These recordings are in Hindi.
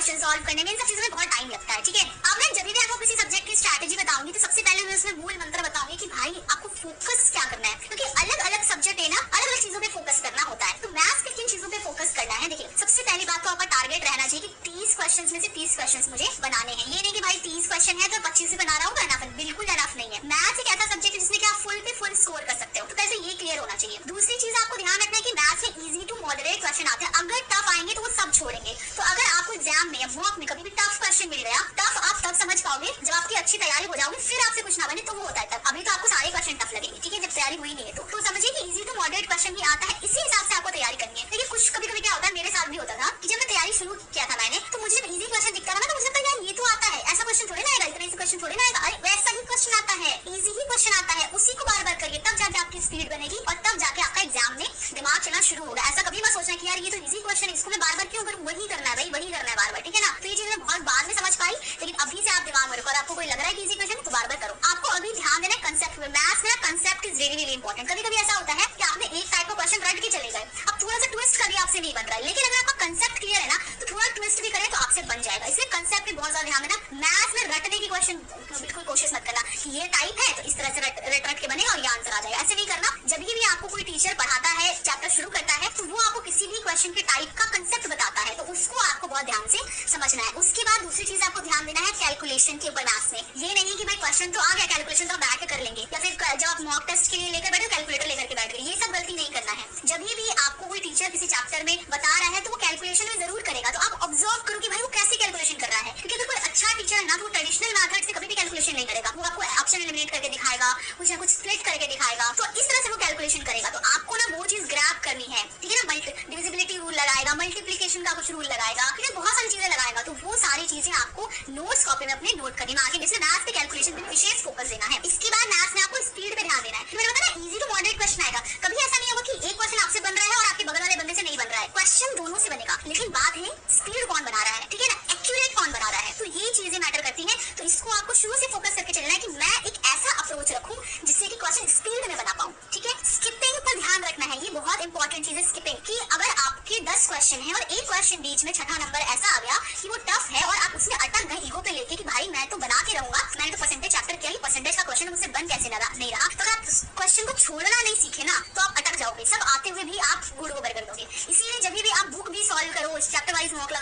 क्वेश्चन सॉल्व करने में, इन सब चीजों में बहुत टाइम लगता है। ठीक है, अब मैं जब भी आपको किसी सब्जेक्ट की स्ट्रैटेजी बताऊंगी तो सबसे पहले मैं उसमें मूल मंत्र बताऊंगी कि भाई आपको फोकस क्या करना है, क्योंकि अलग अलग सब्जेक्ट है ना, अलग अलग चीजों पे फोकस करना होता है। तो मैथ्स के किन चीजों पे फोकस करना है, देखिए सबसे पहली बात तो आपका टारगेट रहना चाहिए कि 30 क्वेश्चंस में से 30 क्वेश्चंस मुझे बनाने हैं। ये नहीं कि भाई 30 क्वेश्चन है तो 25 ही बना रहा हूँ, एनफ, बिल्कुल एनफ नहीं है। मैथ्स एक ऐसा सब्जेक्ट है जिसमें कि आप फुल पे फुल स्कोर कर सकते हो, तो पहले ये क्लियर होना चाहिए। दूसरी चीज आपको ध्यान रखना है कि मैथ्स में इजी टू मॉडरेट क्वेश्चन आते हैं, अगर टफ आएंगे तो वो सब छोड़ेंगे। तो अगर आपको एग्जाम में या मॉक में कभी भी टफ क्वेश्चन मिल गया, टफ आप तब समझ पाओगे जब आपकी अच्छी तैयारी हो जाओगे, फिर आपसे कुछ ना बने तो वो होता है तब। अभी तो आपको सारे क्वेश्चन टफ लगेंगे, ठीक है, जब तैयारी हुई नहीं है तो समझिए कि इजी टू मॉडरेट क्वेश्चन ही आता है, इसी हिसाब से आपको तैयारी करनी है। लेकिन कुछ कभी कभी क्या होता है, मेरे साथ भी होता था कि जब मैं तैयारी शुरू किया था मैंने, तो मुझे इजी क्वेश्चन दिखता था ना, तो मुझे लगता यार ये तो आता है, ऐसा क्वेश्चन थोड़ी ना आएगा, इतना इजी क्वेश्चन थोड़ी ना आएगा, अरे वैसा ही क्वेश्चन आता है, इजी ही क्वेश्चन आता है, उसी को बार बार करिए, तब जाके आपकी स्पीड बनेगी और तब जाके आपका एग्जाम में दिमाग चलना शुरू होगा। ऐसा कभी मत सोचना कि यार ये तो इजी क्वेश्चन है, इसको मैं बार बार क्यों करूं, वही करना है भाई, वही करना है बार बार, ठीक है ना। तो ये चीज मैं बहुत बाद में समझ पाई, लेकिन अभी से आप दिमाग में रखो, और आपको कोई लग रहा है कि इजी क्वेश्चन तो बार बार करो। आपको अभी ध्यान देना है कंसेप्ट में, मैथ्स में concept is really really important. कभी कभी ऐसा होता है कि आपने एक टाइप का क्वेश्चन रट के चले गए, अब थोड़ा सा ट्विस्ट कभी आपसे नहीं बन रहा है, लेकिन अगर आपका कंसेप्ट क्लियर है ना तो थोड़ा ट्विस्ट भी करे तो आपसे बन जाएगा। इसलिए कंसेप्ट पे बहुत ज्यादा ध्यान देना। मैथ्स में रटने की क्वेश्चन बिल्कुल कोशिश मत करना कि ये टाइप है तो इस तरह से रट के बनेगा और ये आंसर आ जाएगा, ऐसे नहीं करना। जब भी आपको कोई टीचर पढ़ाता है, चैप्टर शुरू करता है, तो वो आपको किसी भी क्वेश्चन के टाइप का कंसेप्ट बताता है, तो उसको आपको बहुत ध्यान से समझना है। उसके बाद दूसरी चीज आपको ध्यान देना है कैलकुलेशन के ऊपर मैथ्स में। ये नहीं कि भाई क्वेश्चन तो आ गया, कैलकुलेशन तो बैठ के कर लेंगे, या फिर जब आप मॉक टेस्ट के लिए लेकर बैठो कैलकुलेटर लेकर के बैठ गए, ये सब गलती नहीं करना है। जब भी आपको कोई टीचर किसी चैप्टर में बता रहा है तो वो कैलकुलेशन में जरूर करेगा, तो आप ऑब्जर्व करो कि भाई वो कैसे कैलकुलेशन कर रहा है, क्योंकि अगर कोई अच्छा टीचर है ना तो वो ट्रेडिशनल मेथड से कभी भी कैलकुलेशन नहीं करेगा, वो आपको ऑप्शन एलिमिनेट करके दिखाएगा, कुछ ना कुछ स्प्लिट करके दिखाएगा, तो इस तरह से वो कैलकुलेशन करेगा। तो आपको ना वो चीज ग्रैब करनी है, ठीक है ना। डिविजिबिलिटी रूल लगाएगा, मल्टीप्लिकेशन का कुछ रूल लगाएगा, ठीक है, बहुत सारी चीजें लगाएगा, तो वो सारी चीजें आपको नोट्स कॉपी में अपने नोट करनी है आगे, जिससे मैथ्स पे कैलकुलेशन पे विशेष फोकस देना है। इसके बाद मैथ्स में आपको स्पीड पे ध्यान देना है। मैंने बताया ना इजी टू मॉडरेट क्वेश्चन आएगा, कभी ऐसा नहीं होगा कि एक क्वेश्चन आपसे बन रहा है और आपके बगल वाले बंदे से नहीं बन रहा है, क्वेश्चन दोनों से बनेगा, लेकिन बात है स्पीड कौन बना रहा है, ठीक है ना, एक्यूरेट कौन बना रहा है, तो ये चीजें मैटर करती हैं। तो इसको आपको शुरू से फोकस करके चलना है कि मैं एक ऐसा अप्रोच रखूं जिससे कि क्वेश्चन स्पीड में बना पाऊं, ठीक है। स्किपिंग पर ध्यान रखना है, ये बहुत इंपॉर्टेंट चीज है स्किपिंग की। अगर आपके 10 क्वेश्चन है और एक क्वेश्चन बीच में छठा नंबर ऐसा आ गया कि वो टफ है और आप उसमें अटक गए ईगो पे लेके कि भाई मैं तो बना के रहूंगा, मैंने तो परसेंटेज चैप्टर किया, परसेंटेज का क्वेश्चन मुझसे बन कैसे नहीं रहा, तो अगर आप क्वेश्चन को छोड़ना नहीं सीखे ना तो आप अटक जाओगे, सब आते हुए भी आप गुड़ गोबर कर दोगे। इसीलिए जब भी आप बुक भी सॉल्व करो, चैप्टर वाइज मॉक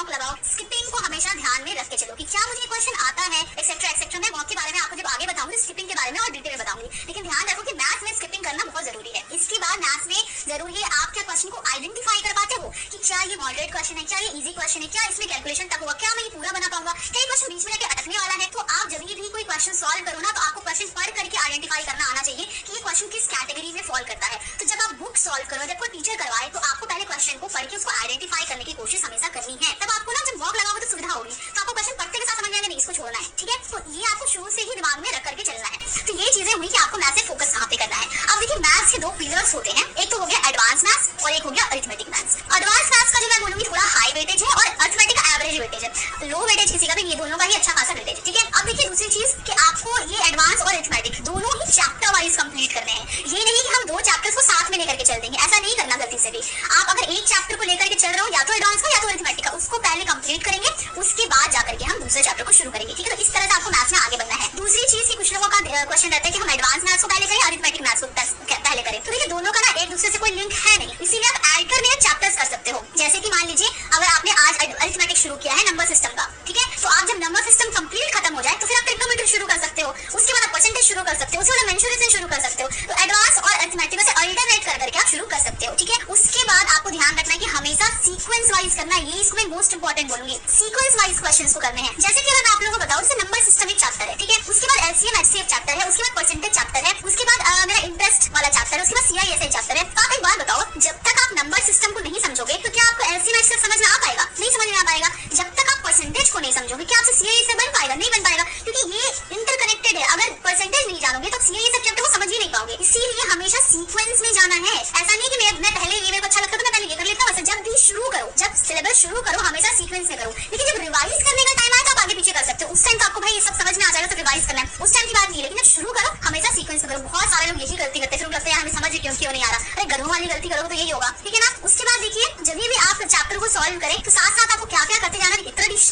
लगाओ, स्किपिंग को हमेशा ध्यान में रख के चलो कि क्या मुझे क्वेश्चन आता है, एक्सेट्रा एक्सेट्रा। मैं मॉक के बारे में आपको जब आगे बताऊंगी स्किपिंग के बारे में और डिटेल में बताऊंगी, लेकिन ध्यान रखो कि मैथ्स में स्किपिंग करना बहुत जरूरी है। इसके बाद मैथ्स में जरूरी है आप क्या क्वेश्चन को आइडेंटिफाई कर पाते हो कि क्या ये मॉडरेट क्वेश्चन है, क्या ये इजी क्वेश्चन है, क्या इसमें कैलकुलेशन तक होगा, क्या मैं ये पूरा बना पाऊंगा, क्या ये क्वेश्चन बीच में लेके अटकने वाला है। तो आप जब भी कोई क्वेश्चन सॉल्व करो ना तो आपको क्वेश्चन पढ़ करके आइडेंटिफाई करना आना चाहिए कि ये क्वेश्चन किस कैटेगरी में फॉल करता है। तो जब आप बुक सॉल्व करो, जब कोई टीचर करवाए, तो आपको पहले क्वेश्चन को पढ़ के उसको आइडेंटिफाई करने की कोशिश हमेशा करनी है। तब आपको ना जब मॉक लगाओगे तो सुविधा होगी, तो आपको क्वेश्चन पढ़ते के साथ समझ में आएगा नहीं इसको छोड़ना है, ठीक है। तो ये आपको शुरू से ही दिमाग में रख करके चलना है। तो ये चीजें हुई कि आपको मैथ्स से फोकस कहाँ पे करना है। अब देखिए मैथ्स के दो पिलर्स होते हैं, एक तो हो गया एडवांस मैथ्स और एक हो गया अरिथमेटिक मैथ्स। एडवांस मैथ्स का जो मैं बोलूंगी थोड़ा हाई वेटेज है और अरिथमेटिक का एवरेज वेटेज है, लो वेटेज किसी का भी, ये दोनों का ही अच्छा खासा वेटेज है, ठीक है। अब देखिए दूसरी चीज कि आपको ये एडवांस और अरिथमेटिक दोनों ही चैप्टर वाइज कंप्लीट करने हैं। ये नहीं कि हम दो चैप्टर्स को साथ में लेकर के चल देंगे, ऐसा नहीं करना गलती से भी। आप अगर एक चैप्टर को लेकर के चल रहे हो, या तो एडवांस का या तो अरिथमेटिक का, उसको पहले कंप्लीट करेंगे, उसके बाद जाकर के हम दूसरे चैप्टर को शुरू करेंगे, ठीक है। तो इस तरह से आपको मैथ्स में आगे बढ़ना है। दूसरी चीज की कुछ लोगों का क्वेश्चन रहता है कि हम एडवांस मैथ्स को पहले करें, अरिथमेटिक मैथ्स को पहले करें, तो देखिए दोनों का ना एक दूसरे से कोई लिंक है नहीं, इसीलिए आप अल्टरनेट चैप्टर्स कर सकते हो। जैसे कि मान लीजिए अगर आपने आज अरिथमेटिक शुरू किया है नंबर सिस्टम का, ठीक है, तो आप जब नंबर सिस्टम कंप्लीट खत्म हो जाए तो फिर आप ट्रिग्नोमेट्री शुरू कर सकते हो, उसके बाद आप परसेंटेज शुरू कर सकते हो, उसके बाद मेंसुरेशन शुरू कर सकते हो। तो एडवांस और अरिथमेटिक में से अल्टरनेट कर करके आप शुरू कर सकते हो, ठीक है। उसके बाद आपको ध्यान रखना है कि हमेशा सीक्वेंस वाइज करना है, ये इसमें मोस्ट इंपॉर्टेंट बोलूंगी, सीक्वेंस वाइज क्वेश्चंस को करने हैं। जैसे कि अगर मैं आप लोगों को बताऊं, जैसे नंबर सिस्टम एक चैप्टर है, ठीक है, उसके बाद एलसीएम एचसीएफ चैप्टर है, उसके बाद परसेंटेज चैप्टर है, उसके बाद मेरा इंटरेस्ट वाला चैप्टर है, उसके बाद सीआईएसआई चैप्टर है। तो आप एक बात बताओ, जब तक आप नंबर सिस्टम को नहीं समझोगे तो क्या आपको एलसीएम एचसीएफ समझ में आ पाएगा? नहीं समझ में आ पाएगा। जब तक आप परसेंटेज को नहीं समझोगे, क्या आपसे सीआईएसआई बन पाएगा? नहीं बन पाएगा, क्योंकि ये इंटरकनेक्टेड है। अगर परसेंटेज नहीं जानोगे तो सीआईएसआई चैप्टर को समझ ही नहीं पाओगे। इसीलिए हमेशा सीक्वेंस में जाना है। ऐसा नहीं कि मैं पहले ये मेरे को अच्छा लगता है तो मैं पहले ये कर लेता हूं। जब भी शुरू करो, जब सिलेबस शुरू करो, हमेशा सीक्वेंस में करो। लेकिन जब रिवाइज करने का टाइम आए तो आप आगे पीछे कर सकते हो। उस टाइम तो आपको भाई ये सब समझ में आ जाएगा तो रिवाइज करना है, उस टाइम की बात नहीं है। लेकिन जब शुरू करो हमेशा सीक्वेंस में करो। बहुत सारे लोग यही गलती करते हैं, फिर लगता है यार हमें समझ क्यों नहीं आ रहा। अरे गधों वाली गलती करोगे तो यही होगा, ठीक है ना। उसके बाद देखिए जब भी आप चैप्टर को सॉल्व करें तो साथ साथ आपको क्या क्या करते जाना है। ट्रेडिशनल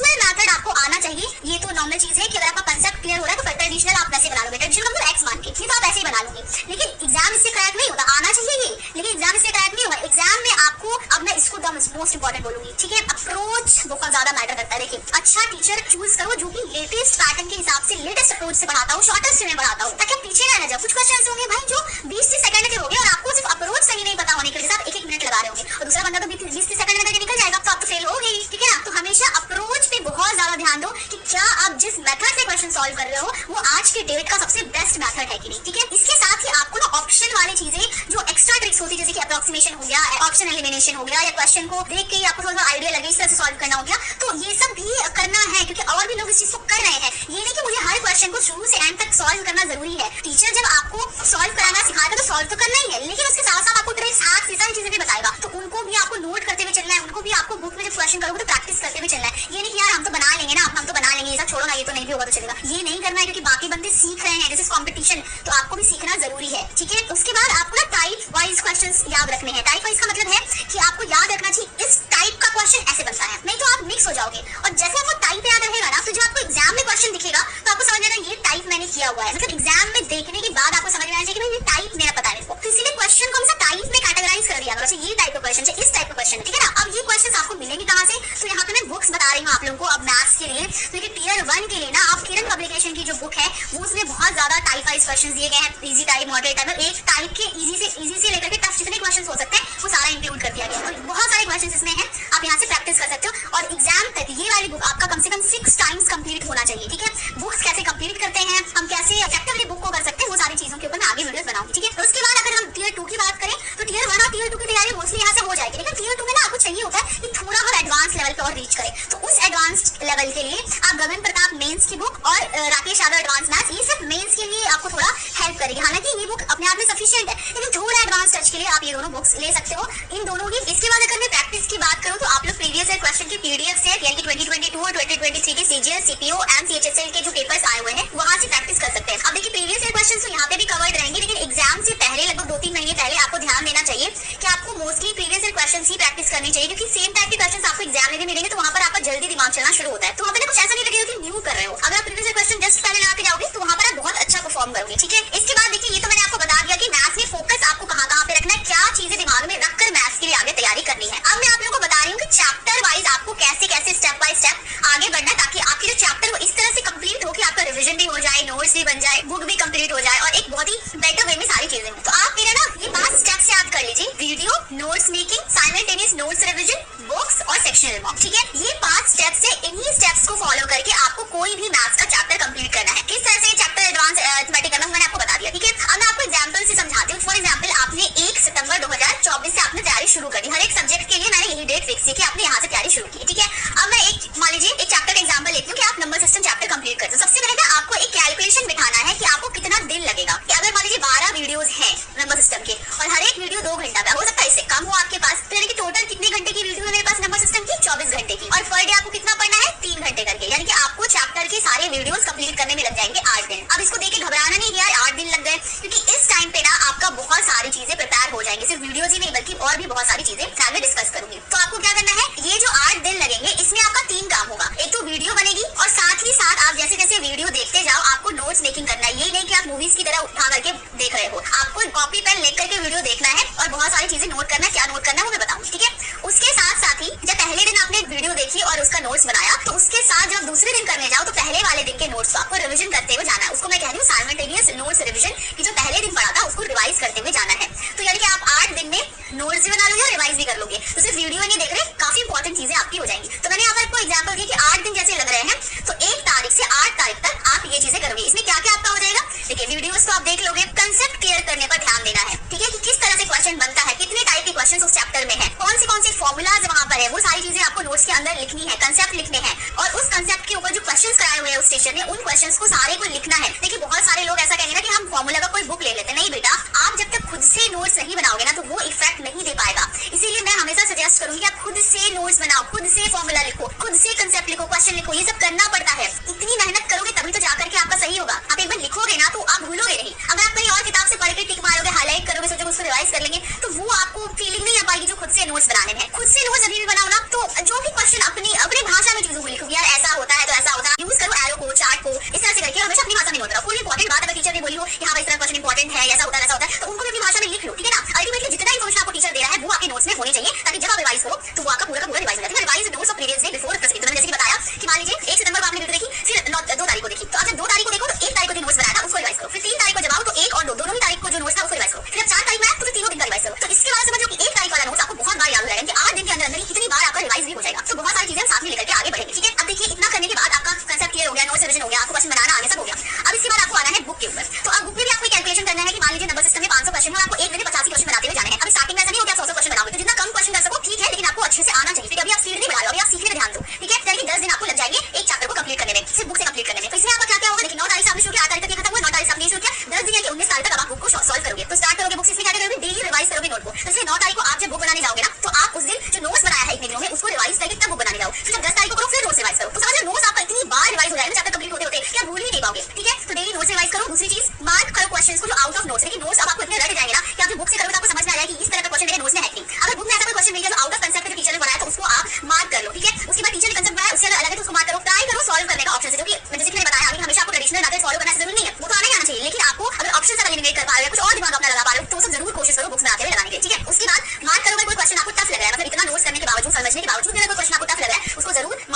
ठीक है। अप्रोच बहुत ज्यादा मैटर करता है। देखिए, अच्छा टीचर चूज करो जो कि लेटेस्ट पैटर्न के हिसाब से लेटेस्ट अप्रोच से पढ़ाता हो, शॉर्टेस्ट में पढ़ाता हो, ताकि आप पीछे ना रह जाओ। कुछ क्वेश्चन होंगे भाई जो 20 सेकंड के होंगे और आपको सिर्फ अप्रोच सही नहीं पता होने के लिए आप 1-1 मिनट लगा रहे होंगे और दूसरा बंदा तो 20 सेकंड में करके निकल जाएगा, तो आप तो फेल हो गए, ठीक है ना। तो हमेशा अप्रोच पे बहुत ज्यादा ध्यान दो कि क्या आप जिस मेथड से क्वेश्चन सॉल्व कर रहे हो वो आज के डेट का सबसे बेस्ट मेथड है कि नहीं, ठीक है। इसके साथ ही आपको ना ऑप्शन वाली चीजें जो एक्स्ट्रा ट्रिक्स होती है, जैसे कि अप्रोक्सीमेशन हो गया, ऑप्शन एलिमिनेशन हो गया, या क्वेश्चन को देख के आपको थोड़ा सा आइडिया लगे इस तरह से सॉल्व करना हो गया, तो ये सब भी करना है क्योंकि और भी लोग इस चीज को कर रहे हैं। ये नहीं कि मुझे हर क्वेश्चन को शुरू से एंड तक सॉल्व करना जरूरी है। टीचर जब आपको सॉल्व कराना सिखाएगा तो सॉल्व तो करना ही है, लेकिन उसके साथ साथ आपको ट्रिक्स हैक्स ये सारी चीजें भी बताएगा, तो उनको भी आपको नोट करते हुए चलना है, उनको भी आपको बुक में जब क्वेश्चन करोगे तो प्रैक्टिस करते हुए चलना है। ये नहीं कि यार हम तो बना लेंगे ना, हम तो बना लेंगे, ये सब छोड़ो ना, ये तो नहीं भी होगा तो चलेगा, ये नहीं करना है क्योंकि बाकी बंदे सीख रहे हैं, दिस इज कॉम्पिटिशन, तो आपको भी सीखना जरूरी है, ठीक है। उसके बाद आपको ना टाइप वाइज क्वेश्चंस याद रखने हैं। टाइप वाइज का मतलब है कि आपको याद रखना चाहिए इस टाइप का क्वेश्चन ऐसे बनता है, नहीं तो आप मिक्स हो जाओगे। और जैसे आपको टाइप याद रहेगा ना, तो जब आपको एग्जाम में क्वेश्चन दिखेगा तो आपको समझ आना ये टाइप मैंने किया हुआ है, मतलब एग्जाम में देखने के बाद आपको समझ में आना चाहिए कि भाई ये टाइप मेरा पता है मेरे को, तो इसीलिए क्वेश्चन को हम टाइप में कैटेगराइज कर दिया, अच्छा ये टाइप का क्वेश्चन है, इस टाइप का क्वेश्चन है, ठीक है ना। अब ये क्वेश्चन आपको मिलेंगे कहाँ से, तो यहाँ पे मैं बुक्स बता रही हूँ आप लोगों को अब मैथ्स के लिए। तो टियर 1 के लिए ना आप किरण पब्लिकेशन की जो बुक है वो उसमें बहुत ज्यादा टाइप वाइज क्वेश्चन दिए गए हैं, इजी टाइप, मॉडरेट टाइप, एक टाइप के इजी से लेकर के टफ जितने क्वेश्चन हो सकते हैं वो सारा इंक्लूड कर दिया गया है। तो बहुत सारे क्वेश्चन इसमें है, आप यहाँ से प्रैक्टिस कर सकते हो और एग्जाम तक ये वाली बुक आपका कम से कम 6 टाइम्स कंप्लीट होना चाहिए, ठीक है। बुक्स कैसे कंप्लीट करते हैं, हम कैसे इफेक्टिवली बुक को कर सकते हैं, वो सारी चीजों के ऊपर मैं आगे वीडियोस बनाऊंगी, ठीक है। तो उसके बाद अगर हम टियर 2 की बात करें तो टियर 1 और टियर 2 की तैयारी मोस्टली यहाँ से हो जाएगी, लेकिन टियर 2 में ना आपको चाहिए होता है कि थोड़ा हम एडवांस लेवल पे और रीच करें, तो उस एडवांस लेवल के लिए आप गगन प्रताप मेंस की बुक और राकेश यादव एडवांस मैथ्स, ये सिर्फ मेंस के लिए आपको थोड़ा हेल्प करेगी। हालांकि ये बुक अपने आप में सफिशिएंट है, लेकिन थोड़ा एडवांस टच के लिए आप ये दोनों बुक्स ले सकते हो, इन दोनों की। इसके बाद अगर मैं प्रैक्टिस की बात करूं तो आप लोग प्रीवियस ईयर क्वेश्चन की पीडीएफ से, यानी कि 2022 और 2023 के सीजीएल, सीपीओ एंड सीएचएसएल के जो पेपर्स आए हुए हैं वहां से प्रैक्टिस कर सकते हैं। अब देखिए प्रीवियस ईयर क्वेश्चन तो यहाँ पे भी कवर्ड रहेंगे, लेकिन एग्जाम से पहले लगभग 2-3 महीने पहले आपको ध्यान देना चाहिए कि आपको मोस्टली प्रीवियस ईयर क्वेश्चन ही प्रैक्टिस करनी चाहिए, क्योंकि सेम टाइप के क्वेश्चन आपको एग्जाम में भी मिलेंगे, तो वहां पर आपका जल्दी दिमाग चलना शुरू होता है, तो वहां पर कुछ ऐसा नहीं लगेगा कि न्यू कर रहे हो। अगर आप प्रीवियस ईयर क्वेश्चन जस्ट पहले लगा के जाओगे तो वहां पर आप बहुत अच्छा परफॉर्म करोगे, ठीक है। इसके बाद देखिए ये तो मैंने आपको बता दिया कि मैथ्स में फोकस आपको कहाँ पे रखना है, क्या चीजें दिमाग में रखकर मैथ्स के लिए आगे तैयारी करनी है। अब मैं आप लोगों को बता रही हूँ कि चैप्टर वाइज आपको कैसे कैसे स्टेप बाय स्टेप आगे बढ़ना है, ताकि आपके जो चैप्टर वो इस तरह से कंप्लीट हो कि आपका रिवीजन भी हो जाए, नोट्स भी बन जाए, बुक भी कंप्लीट हो जाए और एक बहुत ही बेटर वे में सारी चीजें हो। तो आप मेरा ना ये 5 स्टेप्स याद कर लीजिए, video, notes making, simultaneous notes revision, books और सेक्शनल मॉक, ठीक है। ये 5 स्टेप्स है, इन्हीं स्टेप्स को फॉलो करके आपको कोई भी मैथ्स का चैप्टर कंप्लीट करना है। किस तरह से चैप्टर एडवांस अरिथमेटिक करना मैंने आपको बता दिया, ठीक है। अब मैं आपको एग्जांपल से समझाती हूँ। फॉर एग्जांपल आपने 1 सितंबर 2024 से आपने तैयारी शुरू कर दी, हर एक सब्जेक्ट के लिए मैंने यही डेट फिक्स की कि आपने यहाँ से तैयारी शुरू की, ठीक है। अब मैं मान लीजिए एक चैप्टर का एग्जांपल लेती हूँ कि आप नंबर सिस्टम चैप्टर कंप्लीट करते हो। सबसे पहले ना आपको एक कैलकुलेशन बिठाना है कि आपको कितना दिन लगेगा, कि अगर मान लीजिए 12 वीडियोस हैं नंबर सिस्टम के और हर एक वीडियो 2 घंटा का, हो सकता है इससे कम हो आपके पास, तो यानी कि टोटल कितने घंटे की वीडियो है मेरे पास नंबर सिस्टम की, 24 घंटे की, और पर डे आपको कितना पढ़ना है, 3 घंटे करके, यानी कि आपको चैप्टर के सारे वीडियोस कंप्लीट करने में लग जाएंगे 8 दिन। अब इसको देख के घबराना नहीं यार 8 दिन लग गए, क्योंकि इस टाइम पे ना आपका बहुत सारी चीजें प्रिपेयर हो जाएंगी, सिर्फ वीडियोस ही नहीं बल्कि और भी बहुत सारी चीजें मैं डिस्कस करूंगी। तो आपको क्या करना है, ये जो 8 दिन लगेंगे इसमें आपका 3 काम होगा। एक तो वीडियो बनेगी और साथ ही साथ आप जैसे जैसे वीडियो देखते जाओ आपको नोट्स मेकिंग करना है। ये नहीं कि आप मूवीज की तरह उठा करके देख रहे हो, आपको कॉपी पेन लेकर के वीडियो देखना है और बहुत सारी चीजें नोट करना है। क्या नोट करना है वो मैं बताऊंगी, ठीक है। उसके साथ साथ ही जब पहले दिन आपने वीडियो देखी और उसका नोट्स बनाया, तो उसके साथ जब दूसरे दिन करने जाओ तो पहले वाले दिन के नोट्स को आपको रिविजन करते हुए जाना है। उसको मैं कह रही हूँ साइमल्टेनियस नोट्स रिविजन, कि जो पहले दिन पढ़ा था उसको रिवाइज करते हुए जाना है। तो यानी कि आप 8 दिन में नोट्स भी बना लोगे और रिवाइज भी कर लोगे, तो सिर्फ वीडियो नहीं देख रहे, काफी इंपॉर्टेंट चीजें आपकी हो जाएंगी। तो मैंने यहाँ पर आपको एग्जाम्पल दिया कि 8 दिन जैसे लग रहे हैं, तो 1 तारीख से 8 तारीख तक आप ये चीजें करोगे। इसमें क्या क्या आपका हो जाएगा, देखिए वीडियोस तो आप देख लोगे, कंसेप्ट क्लियर करने पर ध्यान देना है, ठीक है, कि किस तरह से क्वेश्चन बनता है, कितने टाइप के क्वेश्चन उस चैप्टर में है, कौन से फॉर्मूलाज वहां पर है, वो सारी चीजें आपको नोट्स के अंदर लिखनी है, कंसेप्ट लिखने हैं, और उस कंसेप्ट के ऊपर जो क्वेश्चंस कराए हुए हैं उस स्टेशन में, उन क्वेश्चंस को सारे को लिखना है। देखिए बहुत सारे लोग ऐसा कहेंगे ना कि हम फॉर्मूला का कोई बुक ले लेते, नहीं बेटा, आप जब तक खुद से नोट्स नहीं बनाओगे ना तो वो इफेक्ट नहीं दे पाएगा। इसीलिए मैं हमेशा सजेस्ट करूंगी आप खुद से नोट्स बनाओ, खुद से फॉर्मूला लिखो, खुद से कंसेप्ट लिखो, क्वेश्चन लिखो, ये सब करना पड़ता है। इतनी मेहनत करोगे तभी तो जाकर के आपका सही होगा। आप एक बार लिखोगे ना तो आप भूलोगे नहीं। अगर आप कहीं और किताब से पढ़ के टिक मारोगे, हाईलाइट करोगे, सोचोगे उसको रिवाइज कर लेंगे, तो वो आपको फीलिंग नहीं आ पाएगी जो खुद से नोट्स बनाने में। खुद से नोट्स अभी भी बनाओ ना, तो जो भी क्वेश्चन अपनी भाषा में चीजों को लिखो, यार ऐसा होता है तो ऐसा होता है, यूज करो एरो को, चार्ट को, इस तरह से करके हमेशा अपनी भाषा में होता है। कोई इंपॉर्टेंट बात अगर टीचर ने बोली हो, यहाँ पर इस तरह क्वेश्चन इंपॉर्टेंट है, ऐसा होता है तो उनको भी अपनी भाषा में लिख लो, ठीक है ना। अल्टीमेटली जितना इन्फॉर्मेशन आपको टीचर दे रहा है वो आपके नोट्स में होनी चाहिए, ताकि जब आप रिवाइज करो तो वो आपका पूरा का पूरा रिवाइज हो जाए। रिवाइज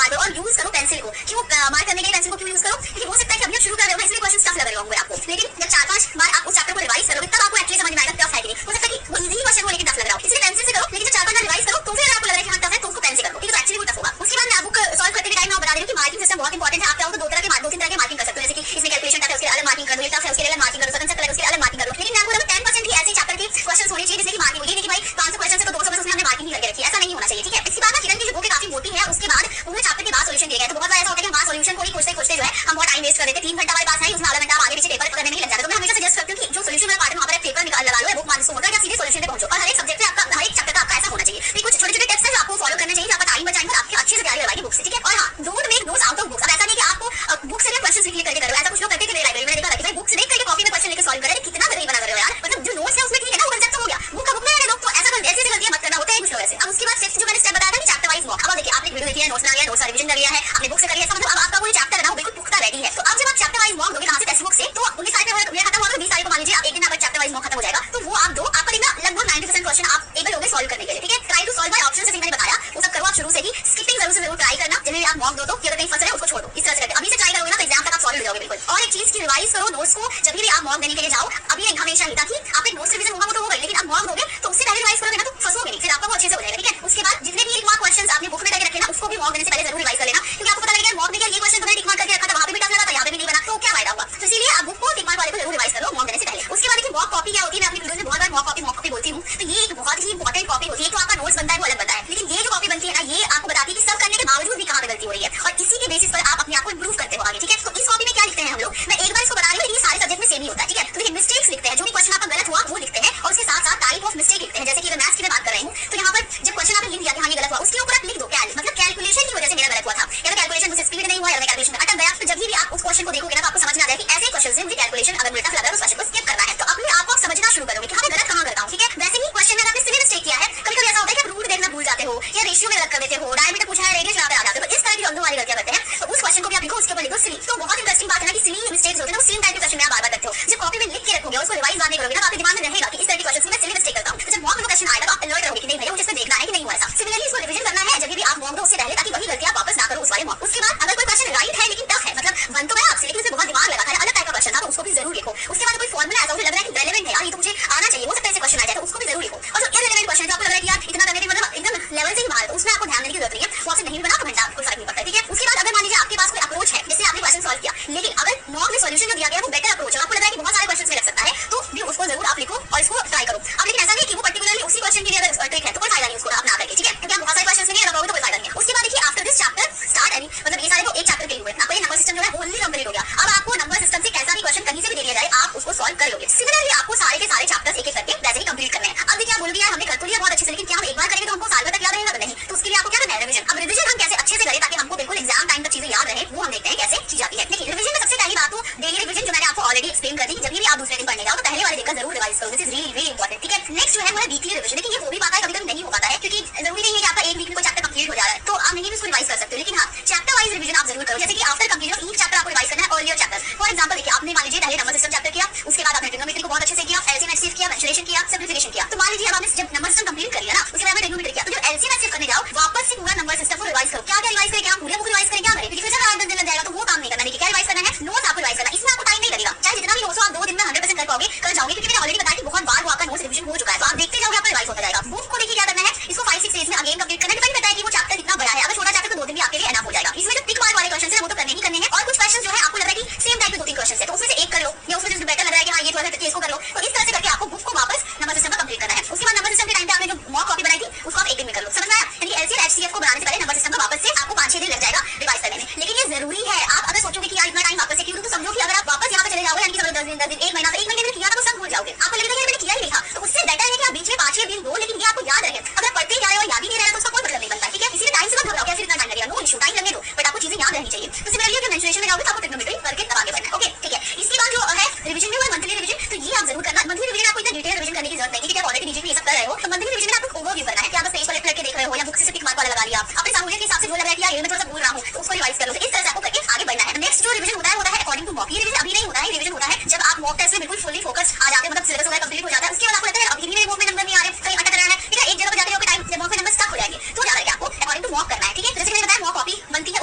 मार्क करो और यूज करो पेंसिल को। क्यों मार्क करने के लिए पेंसिल को क्यों यूज करो? क्योंकि हो सकता है कि अभी आप शुरू कर रहे हो इसलिए क्वेश्चन टफ लग रहे होंगे आपको, लेकिन जब 4-5 बार आप उस चैप्टर को रिवाइज करोगे तब आपको एक्चुअली समझ में आएगा टफ है कि नहीं। हो सकता है कि वो इजी क्वेश्चन हो लेकिन टफ लग रहा हो, इसलिए पेंसिल से करो। लेकिन जब 4-5 बार रिवाइज करो तो फिर आपको लग रहा है कि हाँ टफ है तो उसको पेन से करो, ठीक है, तो एक्चुअली वो टफ होगा। उसके बाद मैं बुक सॉल्व करते हुए टाइम में बता रही हूँ कि मार्किंग सिस्टम बहुत इंपॉर्टेंट है। आप चाहो तो 2-3 तरह के मार्किंग कर सकते हो, जैसे कि इसमें कैलकुलेशन टफ है उसके अलग मार्किंग कर दो, टफ है उसके अलग मार्किंग करो, स्वतंत्र है उसके अलग मार्किंग करो। लेकिन मैं आपको 10% ही ऐसे चैप्टर के क्वेश्चन होने चाहिए जिसमें कि मार्किंग होगी, लेकिन भाई 500 क्वेश्चन से तो 200 में उसमें हमने मार्किंग ही करके रखी है, ऐसा नहीं होना चाहिए, ठीक है। इसके बाद किरण की जो बुक काफी मोटी है, उसके बाद पूरे चैप्टर के बाद सॉल्यूशन दिया गया है। तो बहुत बार ऐसा होता है कि हमारा सॉल्यूशन को ही खोजते जो है हम बहुत टाइम वेस्ट कर देते हैं। 3 घंटा हमारे पास है, उसमें आधा घंटा आगे पीछे पेपर करने में ही लग जाता है। तो मैं हमेशा सजेस्ट करती हूँ कि जो सॉल्यूशन वाला पार्ट है वहां पर एक पेपर निकाल लगा लो, बुक मान मोटर या सीधे सॉल्यूशन पे पहुंचो। और हर एक सब्जेक्ट में आपका हर एक चैप्टर का आपका ऐसा होना चाहिए। तो कुछ छोटे-छोटे टिप्स हैं जो आपको फॉलो करने चाहिए, जो आपका टाइम बचाएंगे और आपकी अच्छे से तैयारी करवाएंगे बुक से, ठीक है। और हां, don't make notes out of books. अब ऐसा नहीं कि आपको बुक से क्वेश्चन लिख करके करो, ऐसा कुछ लोग करते थे लाइब्रेरी में, देखा है कि भाई बुक से देख करके कॉपी में क्वेश्चन लेके सॉल्व कर रहे हैं, कितना गरीब बना कर रहे हो यार। मतलब जो नोट्स है उसमें ठीक है ना, वो कंसेप्ट हो गया, बुक का बुक में रहने दो। तो ऐसी गलतियां मत करना, होता है कुछ लोग ऐसे। अब उसके बाद जो मैंने स्टेप बताया था कि चैप्टर वाइज मॉक। अब देखिए आपने वीडियो देखी है, नोट्स बना लिया, नोट्स का रिवीजन कर लिया है, आपने बुक से कर लिया, इसका मतलब अब आपका वो चैप्टर है ना वो बिल्कुल पुख्ता रेडी है। तो अब जब आप चैप्टर वाइज मॉक दोगे कहां से, टेक्स्ट बुक से, तो 19 तारीख में खत्म होगा, 20 तारीख को मान लीजिए आप एक दिन आपका चैप्टर वाइज मॉक खत्म हो जाएगा, तो वो आप दो, आपका देखना लगभग 90% क्वेश्चन आप एबल होगे सॉल्व करने के लिए, ठीक है। Try to solve by option, जैसे मैंने बताया वो सब करो आप शुरू से ही। स्किपिंग जरूर से जरूर ट्राई करना, जब भी आप मॉक दो तो अगर कहीं फंस रहे हो उसको छोड़ दो, इस तरह से करके अभी से ट्राई करोगे ना तो एग्जाम तक आप सॉल्व हो जाओगे बिल्कुल। और एक चीज की रिवाइज करो नोट्स को, जब भी आप मॉक देने के लिए जाओ। अभी एक हमेशा ही था कि आप एक नोट्स रिवीजन होगा वो तो होगा, लेकिन आप मॉक दोगे तो उससे पहले रिवाइज करोगे ना तो फंसोगे नहीं, फिर आपका वो अच्छे से हो जाएगा, ठीक है। उसके बाद जितने भी 1 मार्क क्वेश्चंस आपने बुक में करके रखे ना उसको भी मॉक देने से पहले जरूर रिवाइज कर लेना, क्योंकि आपको पता लगेगा मॉक में क्या ये क्वेश्चन तुमने टिक मार्क करके रखा था, वहां पे भी टफ लगा था, यहाँ पे भी नहीं बना, तो क्या फायदा होगा। तो इसीलिए आप बुक को टिक मार्क वाले को जरूर रिवाइज करो मॉक देने से पहले। उसके बाद देखिए मॉक कॉपी क्या होती है, मैं अपनी वीडियो में बहुत बार मॉक कॉपी बोलती हूँ, तो ये एक बहुत ही इंपॉर्टेंट कॉपी होती है। तो आपका नोट्स बनता है वो अलग बनता है, लेकिन ये जो कॉपी बनती है ना ये आपको बताती है कि सब करने के बावजूद भी कहां पे गलती हो रही है, और इसी के बेसिस पर आप अपने आप को इंप्रूव करते हो आगे, ठीक है। तो इस कॉपी में क्या लिखते हैं हम लोग, मैं एक बार इसको बता रही हूँ, ये सारे सब्जेक्ट में सेम ही होता है, ठीक है। तो देखिए मिस्टेक्स लिखते हैं, जो भी क्वेश्चन आपका गलत हुआ वो लिखते हैं, और उसके साथ साथ टाइप ऑफ मिस्टेक लिखते हैं। जैसे कि अगर मैथ्स की मैं बात कर रही हूँ तो यहाँ पर जब क्वेश्चन आपने लिख दिया कि हाँ ये गलत हुआ, उसके ऊपर आप लिख दो मतलब कैलकुलेशन की वजह से मेरा गलत हुआ था, या तो कैलकुलेशन मुझसे स्पीड नहीं हुआ, या मैं कैलकुलेशन में अटक गया। तो जब भी आप उस क्वेश्चन को देखोगे ना तो आपको समझ में आ जाएगा कि ऐसे क्वेश्चन से मुझे कैलकुलेशन अगर मुझे टफ लग रहा है तो उस क्वेश्चन को स्किप करना है। तो अपने आप को समझना शुरू करोगे कि हाँ मैं गलत कहाँ करता हूँ, ठीक है। वैसे ही क्वेश्चन में आपने सिली मिस्टेक किया है, कभी-कभी ऐसा होता है कि आप रूट देखना भूल जाते हो, या रेशियो में गलत कर देते हो, डायमीटर पूछा है रेडियस यहाँ पे आ जाते हो, तो इस तरह की जो हमारी गलतियां करते हैं। तो उस क्वेश्चन को भी आप लिखो, उसके ऊपर लिखो सिली। तो बहुत इंटरेस्टिंग बात है ना कि सिली मिस्टेक्स होते हैं वो सेम टाइप के क्वेश्चन में आप बार-बार करते हो। जब कॉपी में लिख के रखोगे और उसको रिवाइज बाद में करोगे ना तो आपके दिमाग में रहेगा कि इस तरह के क्वेश्चन में सिली मिस्टेक करता हूं। तो जब मॉक में क्वेश्चन आएगा तो आप अलर्ट रहोगे कि नहीं भैया मुझे इसमें देखना है कि नहीं हुआ ऐसा। सिमिलरली इसको रिवीजन करना है जब भी आप मॉक दो उससे पहले, ताकि वही गलतियां वापस ना करो उस वाले मॉक। उसके बाद अगर कोई क्वेश्चन राइट है लेकिन टफ है, मतलब बन तो गया आपसे लेकिन उसमें बहुत दिमाग लगा था, अलग टाइप का क्वेश्चन था, तो उसको भी जरूर लिखो। उसके बाद कोई फॉर्मूला ऐसा मुझे लग रहा है कि रेलेवेंट है यार, ये तो मुझे आना चाहिए, हो सकता है ऐसे क्वेश्चन आ जाए तो उसको भी जरूर लिखो। और जो इररिलेवेंट क्वेश्चन जो आपको लग रहा है कि यार इतना करने के मतलब एकदम लेवल से ही बाहर, तो उसमें आपको ध्यान देने की जरूरत नहीं है, वो आपसे नहीं भी बना तो घंटा कोई फर्क नहीं पड़ता, ठीक है। उसके बाद अगर मान लीजिए आपके पास कोई अप्रोच है जिससे आपने क्वेश्चन सॉल्व किया, लेकिन अगर मॉक में सॉल्यूशन जो दिया गया है वो बेटर अप्रोच है, आपको लग रहा है कि बहुत सारे क्वेश्चन में लग सकता है, तो भी उसको जरूर आप लिखो और इसको ट्राई करो। अब लेकिन ऐसा नहीं कि वो पर्टिकुलरली उसी क्वेश्चन के लिए अगर ट्रिक है तो कोई फायदा नहीं उसको अपना करके, ठीक है, क्योंकि आप बहुत सारे क्वेश्चन में नहीं लगाओगे तो कोई फायदा नहीं है। उसके बाद देखिए after this chapter start any, मतलब ये सारे को एक चैप्टर के लिए हुए, आपका ये नंबर सिस्टम जो है वो ओनली कंप्लीट हो गया। अब आपको नंबर सिस्टम से कैसा भी क्वेश्चन कहीं से भी दे दिया जाए आप उसको सॉल्व कर लोगे। सिमिलरली आपको सारे के सारे चैप्टर्स एक एक करके वैसे ही कंप्लीट करने हैं। अब देखिए आप बोलोगे यार हमने कर तो लिया बहुत अच्छे से, लेकिन क्या हम एक बार करेंगे तो हमको साल भर तक याद रहेगा? तो नहीं, तो उसके लिए आपको क्या करना है, रिवीजन। अब रिवीजन हम कैसे अच्छे से करें ताकि हमको बिल्कुल एग्जाम टाइम तक चीजें याद रहे, वो हम देखते हैं कैसे की जाती है। देखिए रिवीजन में सबसे पहली बात तो डेली रिवीजन जो मैंने आपको ऑलरेडी एक्सप्लेन कर दी, जब भी आप दूसरे दिन पढ़ने जाओ तो पहले वाले दिन का जरूर रिवाइज करो, this is really very important, ठीक है। नेक्स्ट जो है वो है वीकली रिवीजन। देखिए ये हो भी पाता है, कभी-कभी नहीं हो पाता है, क्योंकि जरूरी नहीं है कि आपका एक वीक में कोई चैप्टर कंप्लीट हो जा रहा है तो आप नहीं भी उसको रिवाइज कर सकते हो, लेकिन हाँ चैप्टर वाइज रिवीजन आप जरूर करो। जैसे कि after completion of each chapter आपको रिवाइज करना है अर्लियर चैप्टर। फॉर एग्जांपल देखिए आपने मान लीजिए पहले नंबर सिस्टम चैप्टर किया, उसके बाद आपने ट्रिग्नोमेट्री को बहुत अच्छे से किया, एलसीएम एचसीएफ किया, मेंसुरेशन किया, सिंप्लीफिकेशन किया। तो मान लीजिए अब आपने जब नंबर सिस्टम कंप्लीट कर लिया ना उसके बाद आपने ट्रिग्नोमेट्री किया, तो जब एलसीएम एचसीएफ करने जाओ वापस से पूरा नंबर सिस्टम को रिवाइज करो। क्या क्या रिवाइज करें, क्या पूरे बुक रिवाइज करें, क्या करें, क्योंकि फिर जब 8-10 दिन लग जाएगा तो वो काम नहीं करना। देखिए क्या रिवाइज करना है, नोट्स आपको रिवाइज करना है, इसमें आपको टाइम नहीं लगेगा, चाहे जितना भी नोट्स हो आप 2 दिन में 100% कर पाओगे, कर जाओगे, क्योंकि मैंने ऑलरेडी बताया कि बहुत बार वो आपका नोट्स रिवीजन हो चुका है, तो आप देखते जाओगे आपका रिवाइज होता जाएगा। बुक को देखिए क्या करना है, इसको 5-6 डेज में अगेन कंप्लीट करना है, डिपेंड करता है कि वो चैप्टर कितना बड़ा है। अगर छोटा चैप्टर तो 2 दिन भी आपके लिए एनफ हो जाएगा। इसमें जो टिक मार्क वाले क्वेश्चन है वो तो करने ही करने हैं, और कुछ क्वेश्चन जो है आपको लग रहा है कि सेम टाइप के 2-3 क्वेश्चन है तो उसमें से एक कर लो, या उसमें जो बेटर लग रहा है कि हां ये थोड़ा सा ट्रिकी इसको कर लो, तो इस तरह से करके आपको बुक को वापस नंबर सिस्टम में कंप्लीट करना है। उसके बाद नंबर सिस्टम के टाइम पे आपने जो मॉक कॉपी बनाई थी उसको आप एक दिन में कर लो, समझ में आया। यानी एलसीएम एचसीएफ को बनाने से पहले नंबर सिस्टम को वापस से आपको 5-6 दिन लग जाएगा रिवाइज करने में, लेकिन ये जरूरी है। आप अगर सोचोगे कि यार इतना टाइम वापस से क्यों, तो समझो कि अगर आप वापस यहाँ पे चले जाओगे यानी कि 10 दिन 1 महीना, तो 1 महीने में किया था तो सब भूल जाओगे, आपको लगेगा यार मैंने किया ही नहीं था। तो उससे बेटर है कि आप बीच में 5-6 दिन दो, लेकिन ये आपको याद रहे। अगर पढ़ते जाए और याद ही नहीं रहा तो उसका कोई मतलब नहीं बनता, ठीक है। इसीलिए टाइम से मत घबराओ, कैसे इतना टाइम लगेगा, नो इशू, टाइम लगने दो, बट आपको चीजें याद रहनी चाहिए। तो सिमिलरली अगर मेंसुरेशन में जाओगे तो आपको ट्रिग्नोमेट्री करके तब आगे बढ़ना है, ओके ठीक है। इसके बाद जो है रिवीजन में वो मंथली रिवीजन, तो ये आप जरूर करना। मंथली रिवीजन आपको इतना डिटेल रिवीजन करने की जरूरत नहीं है, क्योंकि आप ऑलरेडी डीजीपी ये सब कर रहे हो। तो मंथली रिवीजन में आपको ओवरव्यू करना है कि आप बस पेज पर लेकर देख रहे हो या बुक से टिक मार्क वाला लगा लिया, अपने सहूलियत के हिसाब से जो लग रहा है कि यार ये मैं थोड़ा सा भूल रहा हूं तो उसको रिवाइज कर लो। तो इस तरह से आपको करके आगे बढ़ना है। नेक्स्ट जो रिवीजन होता है अकॉर्डिंग टू मॉक। ये रिवीजन अभी नहीं होता है, रिवीजन होता है जब आप मॉक टेस्ट में बिल्कुल फुली फोकस आ जाते हैं, मतलब सिलेबस वगैरह कंप्लीट हो जाता है। उसके बाद आपको लगता है अभी भी मेरे मॉक में नंबर नहीं आ रहे, कहीं अटक रहा है, ठीक है। एक जगह पर जाते हो टाइम जब मॉक में नंबर स्टक हो जाएंगे, तो क्या करेंगे आपको अकॉर्डिंग टू मॉक करना है, ठीक है। जैसे मैंने बताया मॉक कॉपी बनती है